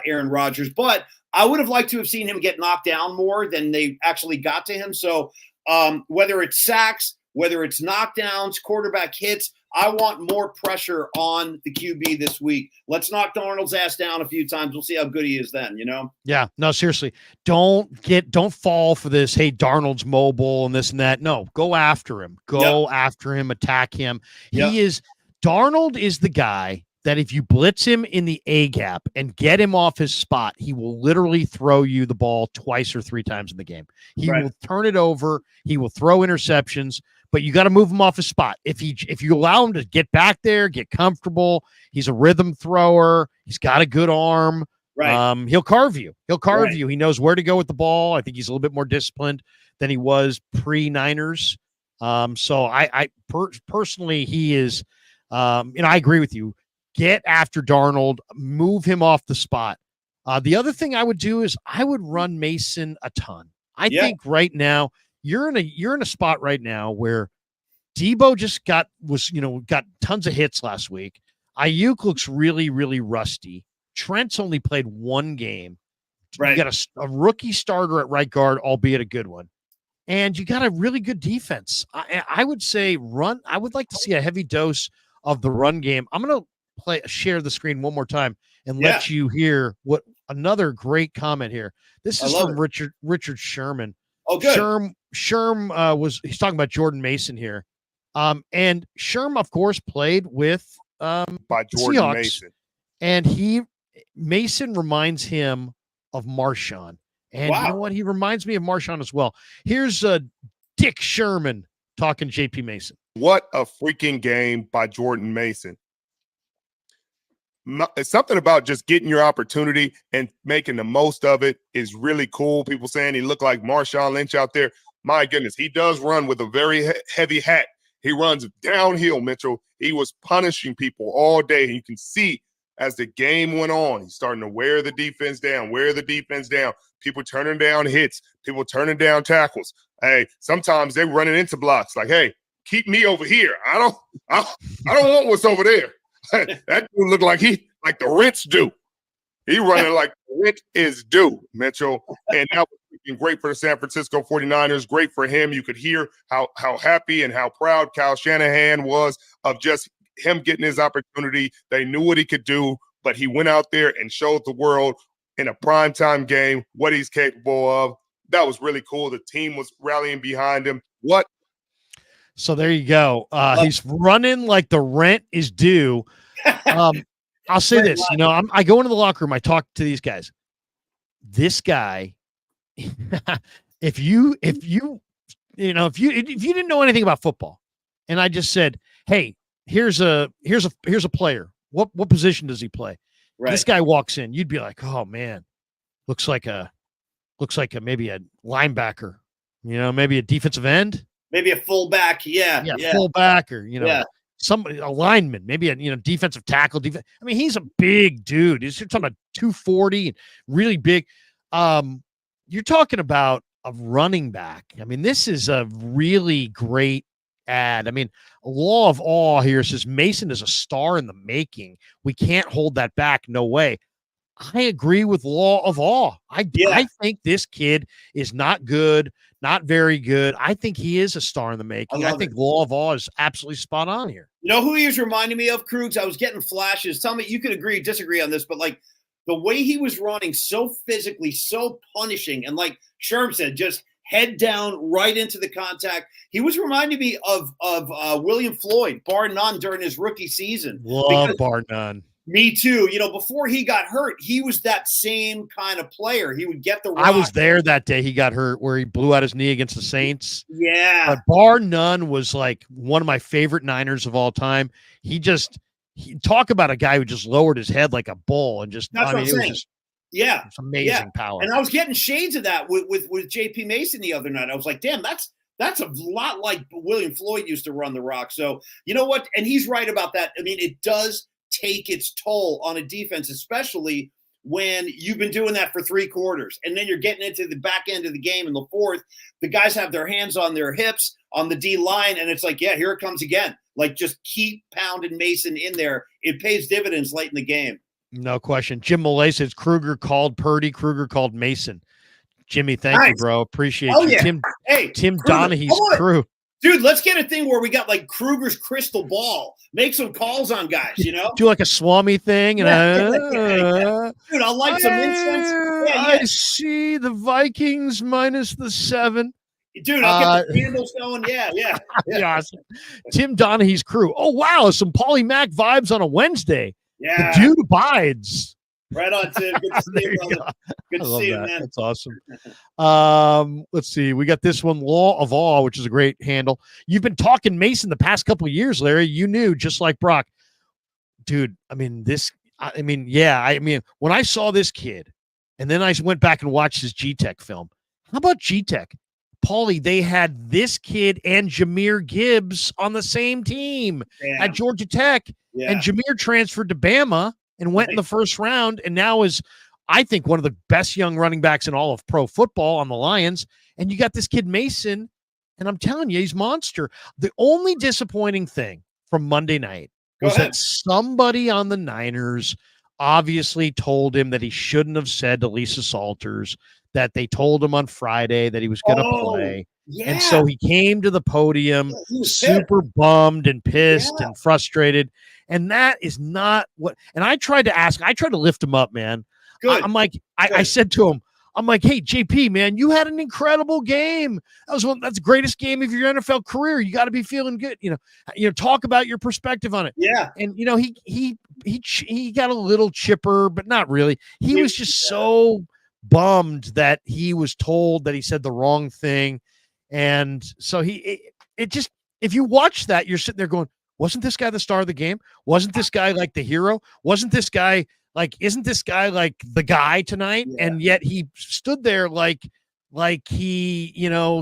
Aaron Rodgers. But I would have liked to have seen him get knocked down more than they actually got to him. So whether it's sacks, whether it's knockdowns, quarterback hits, I want more pressure on the QB this week. Let's knock Darnold's ass down a few times. We'll see how good he is then, you know? Yeah, no, seriously. Don't fall for this, hey, Darnold's mobile and this and that. No, go after him. Go after him, attack him. Darnold is the guy that if you blitz him in the A gap and get him off his spot, he will literally throw you the ball 2 or 3 times in the game. He will turn it over. He will throw interceptions, but you got to move him off his spot. If you allow him to get back there, get comfortable, he's a rhythm thrower. He's got a good arm. He'll carve you. You. He knows where to go with the ball. I think he's a little bit more disciplined than he was pre-Niners. So I personally, he is, I agree with you. Get after Darnold, move him off the spot. The other thing I would do is I would run Mason a ton. I think right now you're in a spot right now where Deebo just got tons of hits last week. Aiyuk looks really, really rusty. Trent's only played 1 game. You got a rookie starter at right guard, albeit a good one. And you got a really good defense. I would say run. I would like to see a heavy dose of the run game. I'm going to share the screen one more time and let you hear what another great comment here. This is from Richard Sherman. Oh, good. Sherm he's talking about Jordan Mason here. And Sherm, of course, played with by Jordan Seahawks, Mason. And Mason reminds him of Marshawn. And you know what? He reminds me of Marshawn as well. Here's Dick Sherman talking JP Mason. What a freaking game by Jordan Mason. It's something about just getting your opportunity and making the most of it is really cool. People saying he looked like Marshawn Lynch out there. My goodness, he does run with a very heavy hat. He runs downhill, Mitchell. He was punishing people all day. And you can see as the game went on, he's starting to wear the defense down. People turning down hits. People turning down tackles. Hey, sometimes they're running into blocks like, hey, keep me over here. I don't want what's over there. That dude looked like the rents do. He running like the rent is due, Mitchell. And that was great for the San Francisco 49ers. Great for him. You could hear how happy and how proud Kyle Shanahan was of just him getting his opportunity. They knew what he could do, but he went out there and showed the world in a primetime game what he's capable of. That was really cool. The team was rallying behind him. So there you go. He's running like the rent is due. I'll say this, I go into the locker room. I talk to these guys. This guy, if you didn't know anything about football, and I just said, hey, here's a player. What position does he play? Right. This guy walks in, you'd be like, oh man, looks like maybe a linebacker, maybe a defensive end. Maybe a fullback, fullback or a lineman, maybe a defensive tackle. I mean, he's a big dude. You're talking about 240, really big. You're talking about a running back. I mean, this is a really great ad. I mean, Law of Awe here says Mason is a star in the making. We can't hold that back. No way. I agree with Law of Awe. I think this kid is not good, not very good. I think he is a star in the making. I love think it. Law of Awe is absolutely spot on here. You know who he was reminding me of, Kruegs? I was getting flashes. Tell me, you could agree, disagree on this, but like the way he was running, so physically, so punishing, and like Sherm said, just head down right into the contact. He was reminding me of William Floyd, bar none, during his rookie season. Love bar none. Me too. You know, before he got hurt, he was that same kind of player. He would get the rock. I was there that day he got hurt where he blew out his knee against the Saints. Yeah. But bar none was like one of my favorite Niners of all time. Talk about a guy who just lowered his head like a bull and just, That's what I'm saying. Yeah. It's amazing power. And I was getting shades of that with JP Mason the other night. I was like, damn, that's a lot like William Floyd used to run the rock. So, you know what? And he's right about that. I mean, it does take its toll on a defense, especially when you've been doing that for 3 quarters. And then you're getting into the back end of the game in the fourth. The guys have their hands on their hips on the D line. And it's like, yeah, here it comes again. Like, just keep pounding Mason in there. It pays dividends late in the game. No question. Jim Millay says Krueger called Purdy. Krueger called Mason. Jimmy, thank you, bro. Appreciate you. Yeah. Tim Donaghy's crew. Dude, let's get a thing where we got like Krueger's crystal ball. Make some calls on guys, you know? Do like a Swami thing. And Dude, I'll light some incense. I see the Vikings minus the 7. Dude, I'll get the candles going. Yeah. Awesome. Tim Donaghy's crew. Oh, wow. Some Paulie Mac vibes on a Wednesday. Yeah. The dude abides. Right on, Tim. Good to see you, brother. Good to see you, man. That's awesome. Let's see. We got this one, Law of Awe, which is a great handle. You've been talking Mason the past couple of years, Larry. You knew, just like Brock. Dude, when I saw this kid, and then I went back and watched his G-Tech film. How about G-Tech? Paulie, they had this kid and Jahmyr Gibbs on the same team at Georgia Tech. Yeah. And Jahmyr transferred to Bama and went in the first round, and now is, I think, one of the best young running backs in all of pro football on the Lions. And you got this kid Mason, and I'm telling you, he's monster. The only disappointing thing from Monday night was that somebody on the Niners obviously told him that he shouldn't have said to Lisa Salters that they told him on Friday that he was going to play. Yeah. And so he came to the podium super bummed and pissed and frustrated. And that is not what, and I tried to lift him up, man. Good. I said to him, I'm like, hey, JP, man, you had an incredible game. That's the greatest game of your NFL career. You got to be feeling good. You know, talk about your perspective on it. Yeah. And, he got a little chipper, but not really. He was just so bummed that he was told that he said the wrong thing. And so if you watch that, you're sitting there going, wasn't this guy the star of the game? Wasn't this guy like the hero? Wasn't this guy isn't this guy like the guy tonight? Yeah. And yet he stood there like he,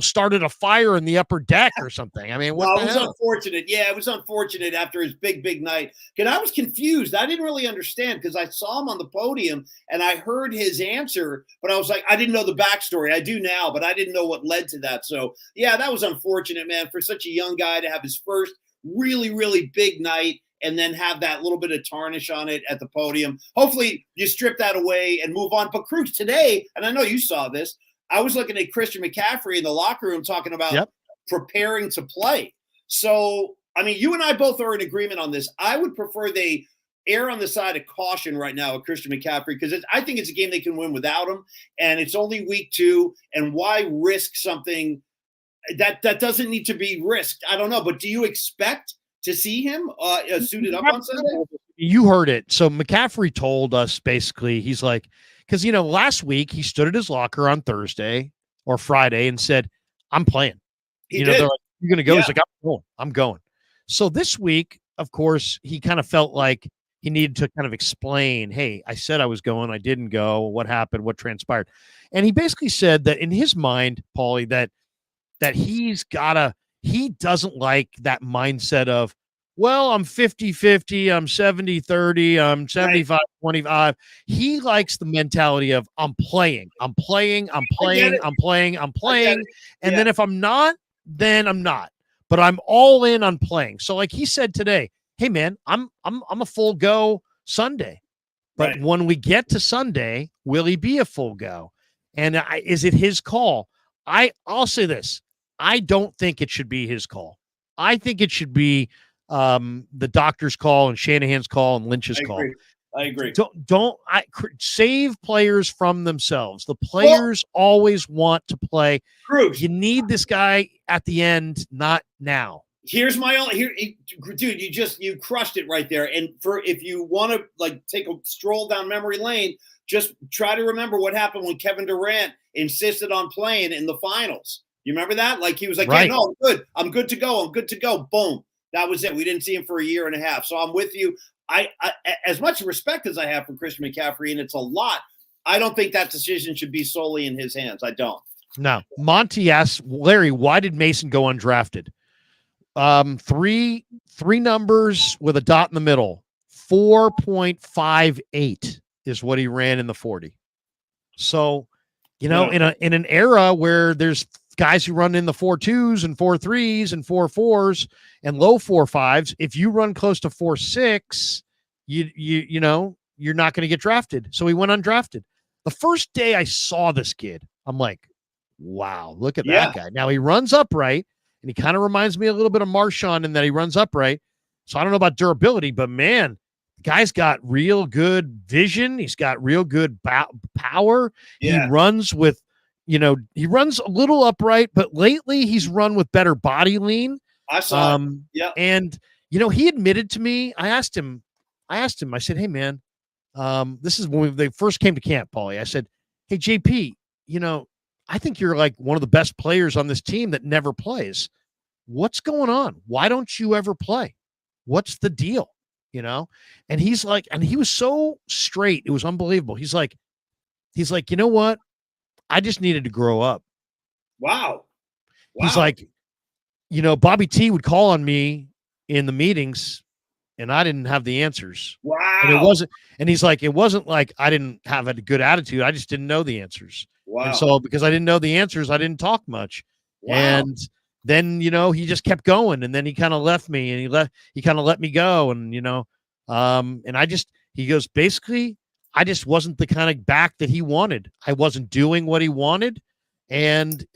started a fire in the upper deck or something. I mean, it was unfortunate. Yeah, it was unfortunate after his big night. Because I was confused. I didn't really understand because I saw him on the podium and I heard his answer, but I was like, I didn't know the backstory. I do now, but I didn't know what led to that. So, yeah, that was unfortunate, man, for such a young guy to have his first really, really big night and then have that little bit of tarnish on it at the podium. Hopefully you strip that away and move on. But Kruegs, today, and I know you saw this, I was looking at Christian McCaffrey in the locker room talking about preparing to play. So, I mean, you and I both are in agreement on this. I would prefer they err on the side of caution right now with Christian McCaffrey because I think it's a game they can win without him, and it's only week 2, and why risk something that doesn't need to be risked? I don't know, but do you expect to see him suited up on Sunday? You heard it. So McCaffrey told us basically, he's like, because, last week he stood at his locker on Thursday or Friday and said, I'm playing. They're like, you're going to go? Yeah. He's like, I'm going. So this week, of course, he kind of felt like he needed to kind of explain, hey, I said I was going. I didn't go. What happened? What transpired? And he basically said that in his mind, Paulie, that he doesn't like that mindset of, well, I'm 50-50, I'm 70-30, I'm 75-25. He likes the mentality of I'm playing. And then if I'm not, then I'm not. But I'm all in on playing. So like he said today, hey man, I'm a full go Sunday. But when we get to Sunday, will he be a full go? And is it his call? I'll say this. I don't think it should be his call. I think it should be the doctor's call and Shanahan's call and Lynch's call. I agree. Save players from themselves. The players always want to play. Cruz. You need this guy at the end, not now. Here's my only dude. You crushed it right there. And if you want to like take a stroll down memory lane, just try to remember what happened when Kevin Durant insisted on playing in the finals. You remember that? Like he was like, right. "Hey, no, I'm good. I'm good to go. I'm good to go." Boom. That was it. We didn't see him for a year and a half. So I'm with you. I as much respect as I have for Christian McCaffrey, and it's a lot, I don't think that decision should be solely in his hands. I don't. No. Monty asks, Larry, why did Mason go undrafted? Three numbers with a dot in the middle. 4.58 is what he ran in the 40. So, in an era where there's guys who run in the 4.2s and 4.3s and 4.4s and low 4.5s, if you run close to 4.6, you're not going to get drafted. So he went undrafted. The first day I saw this kid, I'm like, wow, look at that guy. Now he runs upright. And he kind of reminds me a little bit of Marshawn in that he runs upright. So I don't know about durability, but man, the guy's got real good vision. He's got real good power. Yeah. He runs with, he runs a little upright, but lately he's run with better body lean. I saw And, he admitted to me, I asked him, I said, hey, man, this is when they first came to camp, Paulie. I said, hey, JP, I think you're like one of the best players on this team that never plays. What's going on? Why don't you ever play? What's the deal? And he's like, and he was so straight. It was unbelievable. He's like, you know what? I just needed to grow up. Wow. He's like, Bobby T would call on me in the meetings and I didn't have the answers. Wow. And he's like, it wasn't like I didn't have a good attitude. I just didn't know the answers. Wow. And so because I didn't know the answers, I didn't talk much. Wow. And then, he just kept going, and then he kind of left me and he kind of let me go. And, and he goes, basically, I just wasn't the kind of back that he wanted. I wasn't doing what he wanted. And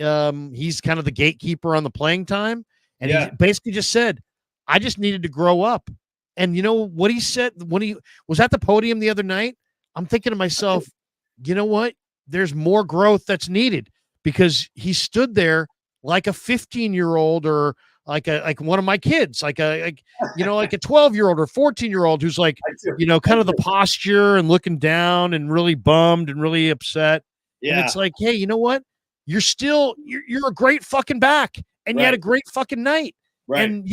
he's kind of the gatekeeper on the playing time. And he basically just said, I just needed to grow up. And you know what he said when he was at the podium the other night? I'm thinking to myself, you know what? There's more growth that's needed, because he stood there like a 15-year-old or like one of my kids, like a 12-year-old or 14-year-old who's like, kind of the posture and looking down and really bummed and really upset. Yeah. And it's like, hey, you know what? You're a great fucking back, and you had a great fucking night. Right. And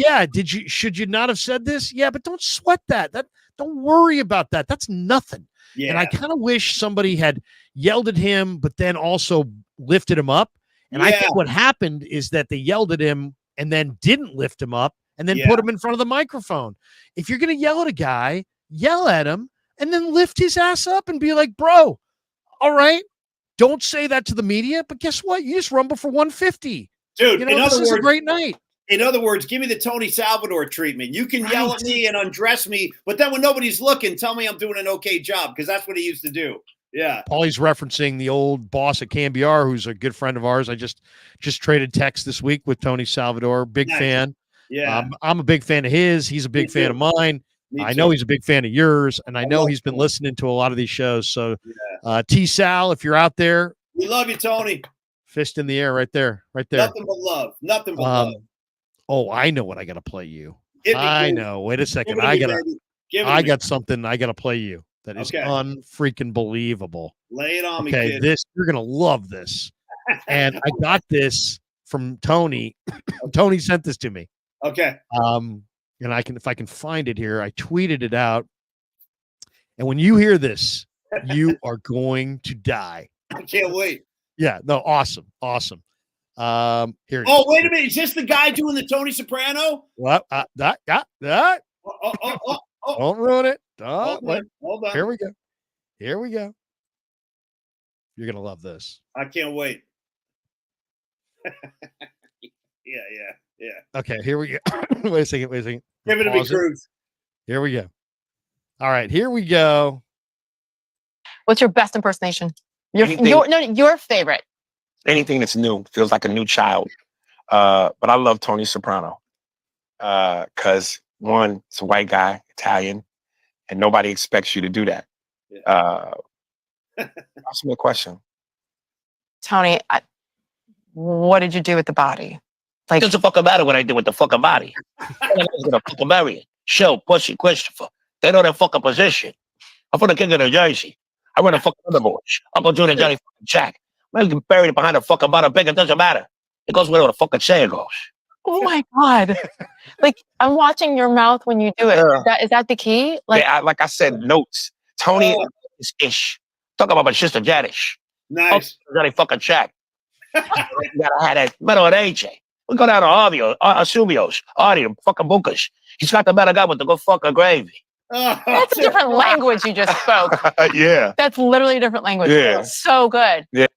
should you not have said this? Yeah, but don't sweat that. Don't worry about that. That's nothing. Yeah. And I kind of wish somebody had yelled at him, but then also lifted him up. And I think what happened is that they yelled at him and then didn't lift him up and then put him in front of the microphone. If you're going to yell at a guy, yell at him and then lift his ass up and be like, bro, all right, don't say that to the media, but guess what? You just rumble for 150. Dude, this is a great night. In other words, give me the Tony Salvador treatment. You can yell at me and undress me, but then when nobody's looking, tell me I'm doing an okay job, because that's what he used to do. Yeah. Paulie's referencing the old boss at KMBR, who's a good friend of ours. I just traded text this week with Tony Salvador. Big fan. Yeah. I'm a big fan of his. He's a big fan of mine. I know he's a big fan of yours, and I know he's been listening to a lot of these shows. So, T Sal, if you're out there, we love you, Tony. Fist in the air, right there. Nothing but love. Nothing but love. Oh, I know what I got to play you. I know. Wait a second. I got something I got to play you that is unfreaking believable. Lay it on me, kid. You're going to love this. And I got this from Tony. Tony sent this to me. Okay. And if I can find it here, I tweeted it out. And when you hear this, you are going to die. I can't wait. Yeah, no, awesome. Here. Oh, wait a minute. Is this the guy doing the Tony Soprano? What? That. Oh. Don't ruin it. Hold on. Here we go. You're gonna love this. I can't wait. Yeah. Okay, here we go. Wait a second. Give it to me, Cruz. Here we go. All right, here we go. What's your best impersonation? Your favorite. anything that's new feels like a new child. But I love Tony Soprano because one, it's a white guy, Italian, and nobody expects you to do that. Ask me a question. Tony, what did you do with the body? Like, what's the fucking matter what I did with the fucking body? I'm gonna fucking bury it. Show Pussy Christopher. They know their fucking position. I'm from the king of New Jersey. I run a fucking underboards. Uncle Junior Johnny fucking Jack. Man, you can bury it behind a fucking bottom big. It doesn't matter. It goes wherever the fucking saying goes. Oh my God. Like, I'm watching your mouth when you do it. Is that the key? Like, yeah, like I said, notes. Tony is ish. Talk about my sister Janish. Nice. Johnny fucking Jack. You gotta have that metal with AJ. We go down to Subios, Audio, fucking Bukas. He's got the better guy with the good fucking gravy. that's a different language you just spoke. Yeah. That's literally a different language. Yeah. So good. Yeah.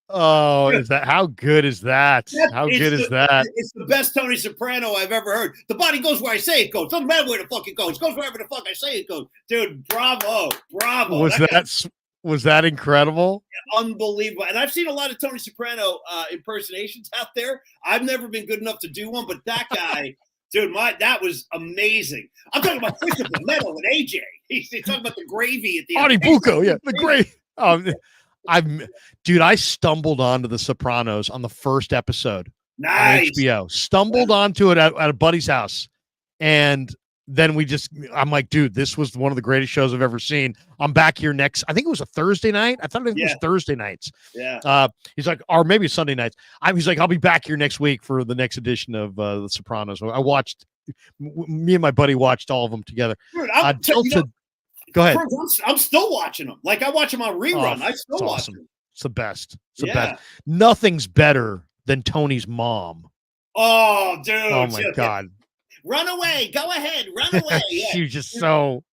Oh, how good is that? How good is that? It's the best Tony Soprano I've ever heard. The body goes where I say it goes. Doesn't matter where the fuck it goes. It goes wherever the fuck I say it goes. Dude, bravo. Was that incredible? Unbelievable. And I've seen a lot of Tony Soprano impersonations out there. I've never been good enough to do one, but that guy, dude, that was amazing. I'm talking about Christopher Meadow and AJ. He's talking about the gravy at the end. Bucco, yeah, the gravy. I stumbled onto The Sopranos on the first episode on HBO. Stumbled onto it at a buddy's house, and then I'm like, dude, this was one of the greatest shows I've ever seen. I'm back here next. I think it was a Thursday night. I thought it was Thursday nights. Yeah. He's like, or maybe Sunday nights. He's like, I'll be back here next week for the next edition of The Sopranos. I watched. Me and my buddy watched all of them together. Dude, go ahead. I'm still watching them. Like I watch them on rerun. I still watch them. It's the best. It's the best. Nothing's better than Tony's mom. Oh, dude. Oh my God. Run away. Go ahead. Run away. Yeah. She was just so,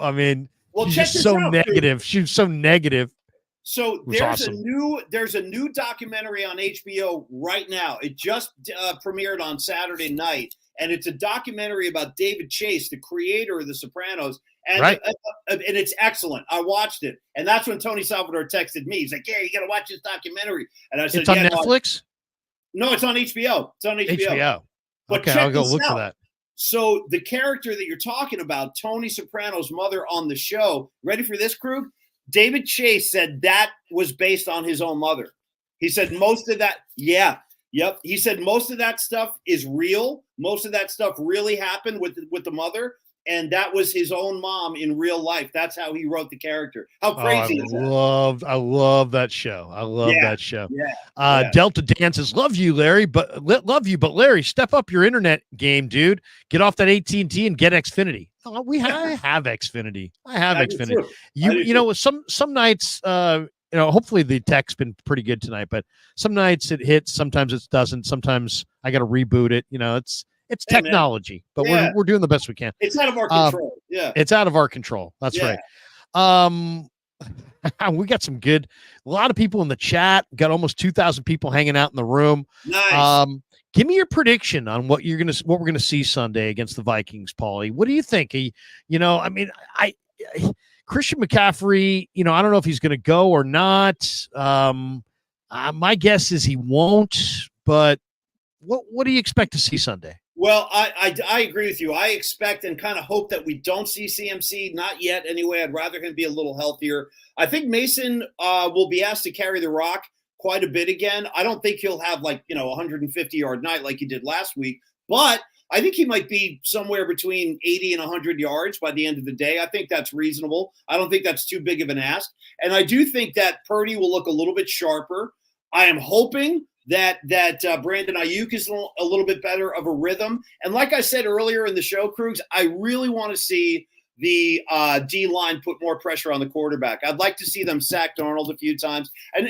I mean, she's just so negative. She was so negative. So there's a new documentary on HBO right now. It just premiered on Saturday night. And it's a documentary about David Chase, the creator of The Sopranos. And it's excellent. I watched it. And that's when Tony Salvador texted me. He's like, yeah, you got to watch this documentary. And I said, it's on Netflix? No, it's on HBO. It's on HBO. But okay, I'll go look for that. So the character that you're talking about, Tony Soprano's mother on the show, ready for this, Krug? David Chase said that was based on his own mother. He said most of that, Yep. He said most of that stuff is real. Most of that stuff really happened with the mother. And that was his own mom in real life. That's how he wrote the character. How crazy is that? I love that show. I love that show. Yeah. Delta Dances, love you, Larry, but Larry, step up your internet game, dude. Get off that AT&T and get Xfinity. Oh, I have Xfinity. I have Xfinity. You know, some nights, hopefully the tech's been pretty good tonight, but some nights it hits, sometimes it doesn't. Sometimes I got to reboot it. You know, it's technology, but we're doing the best we can. It's out of our control. It's out of our control. That's right. We got a lot of people in the chat. Got almost 2,000 people hanging out in the room. Nice. Give me your prediction on what we're gonna see Sunday against the Vikings, Paulie. What do you think? Christian McCaffrey, I don't know if he's going to go or not. My guess is he won't, but what do you expect to see Sunday? Well, I agree with you. I expect and kind of hope that we don't see CMC, not yet anyway. I'd rather him be a little healthier. I think Mason will be asked to carry the rock quite a bit again. I don't think he'll have 150-yard night like he did last week, but I think he might be somewhere between 80 and 100 yards by the end of the day. I think that's reasonable. I don't think that's too big of an ask. And I do think that Purdy will look a little bit sharper. I am hoping that Brandon Aiyuk is a little bit better of a rhythm. And like I said earlier in the show, Krugs, I really want to see the D-line put more pressure on the quarterback. I'd like to see them sack Darnold a few times and,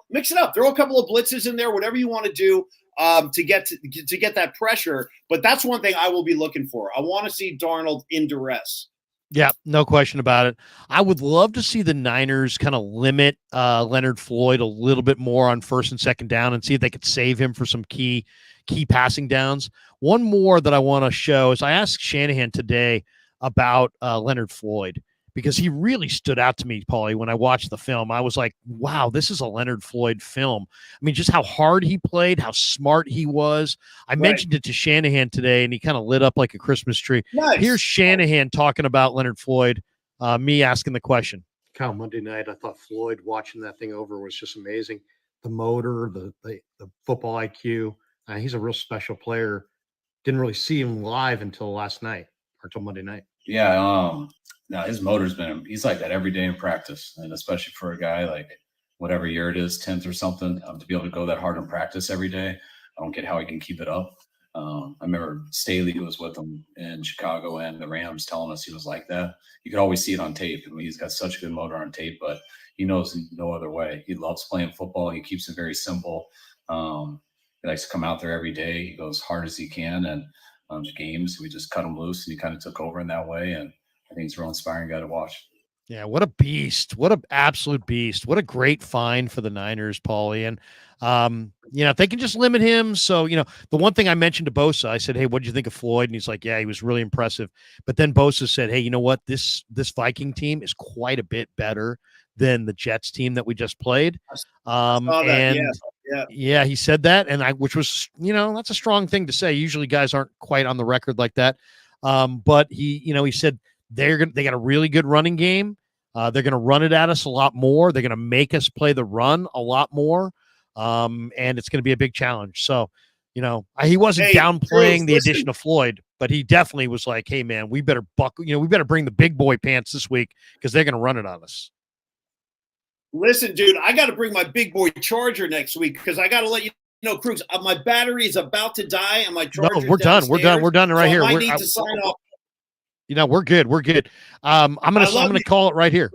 mix it up. Throw a couple of blitzes in there, whatever you want to do. To get that pressure, but that's one thing I will be looking for. I want to see Darnold in duress. Yeah, no question about it. I would love to see the Niners kind of limit Leonard Floyd a little bit more on first and second down and see if they could save him for some key passing downs. One more that I want to show is I asked Shanahan today about Leonard Floyd because he really stood out to me, Paulie, when I watched the film. I was like, wow, this is a Leonard Floyd film. I mean, just how hard he played, how smart he was. I mentioned it to Shanahan today, and he kind of lit up like a Christmas tree. Nice. Here's Shanahan talking about Leonard Floyd, me asking the question. Kyle, Monday night, I thought Floyd watching that thing over was just amazing. The motor, the football IQ. He's a real special player. Didn't really see him live until last night or until Monday night. Yeah, no, his motor's he's like that every day in practice, and especially for a guy like whatever year it is, 10th or something, to be able to go that hard in practice every day. I don't get how he can keep it up. I remember Staley, who was with him in Chicago and the Rams, telling us he was like that. You could always see it on tape. I mean, he's got such a good motor on tape, but he knows no other way. He loves playing football. He keeps it very simple. He likes to come out there every day. He goes hard as he can, and the games, we just cut him loose, and he kind of took over in that way. And I think it's a real inspiring guy to watch. Yeah, what a beast. What an absolute beast. What a great find for the Niners, Paulie. And, if they can just limit him. So, the one thing I mentioned to Bosa, I said, hey, what did you think of Floyd? And he's like, yeah, he was really impressive. But then Bosa said, hey, you know what? This Viking team is quite a bit better than the Jets team that we just played. Yeah, he said that. And which was, that's a strong thing to say. Usually guys aren't quite on the record like that. But he said, they got a really good running game. They're going to run it at us a lot more. They're going to make us play the run a lot more. And it's going to be a big challenge. So, he wasn't downplaying the addition of Floyd, but he definitely was like, hey man, we better we better bring the big boy pants this week because they're going to run it on us. Listen, dude, I got to bring my big boy charger next week because I got to let you know, Krueger, my battery is about to die and my charger. No, we're done. We're done right here. I need to sign off. We're good. We're good. I'm gonna call it right here.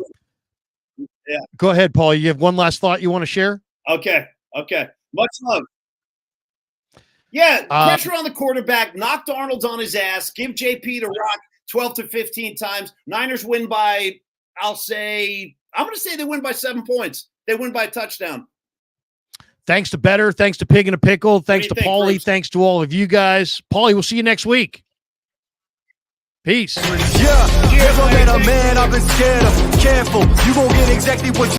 Yeah. Go ahead, Paul. You have one last thought you want to share? Okay. Much love. Yeah, pressure on the quarterback. Knock Darnold on his ass. Give JP the rock 12 to 15 times. Niners win by, I'm going to say they win by 7 points. They win by a touchdown. Thanks to Betr. Thanks to Pig in a Pickle. Thanks to Paulie. Bruce? Thanks to all of you guys. Paulie, we'll see you next week. Peace. Yeah, man, I've been scared of. Careful, you gon' get exactly what you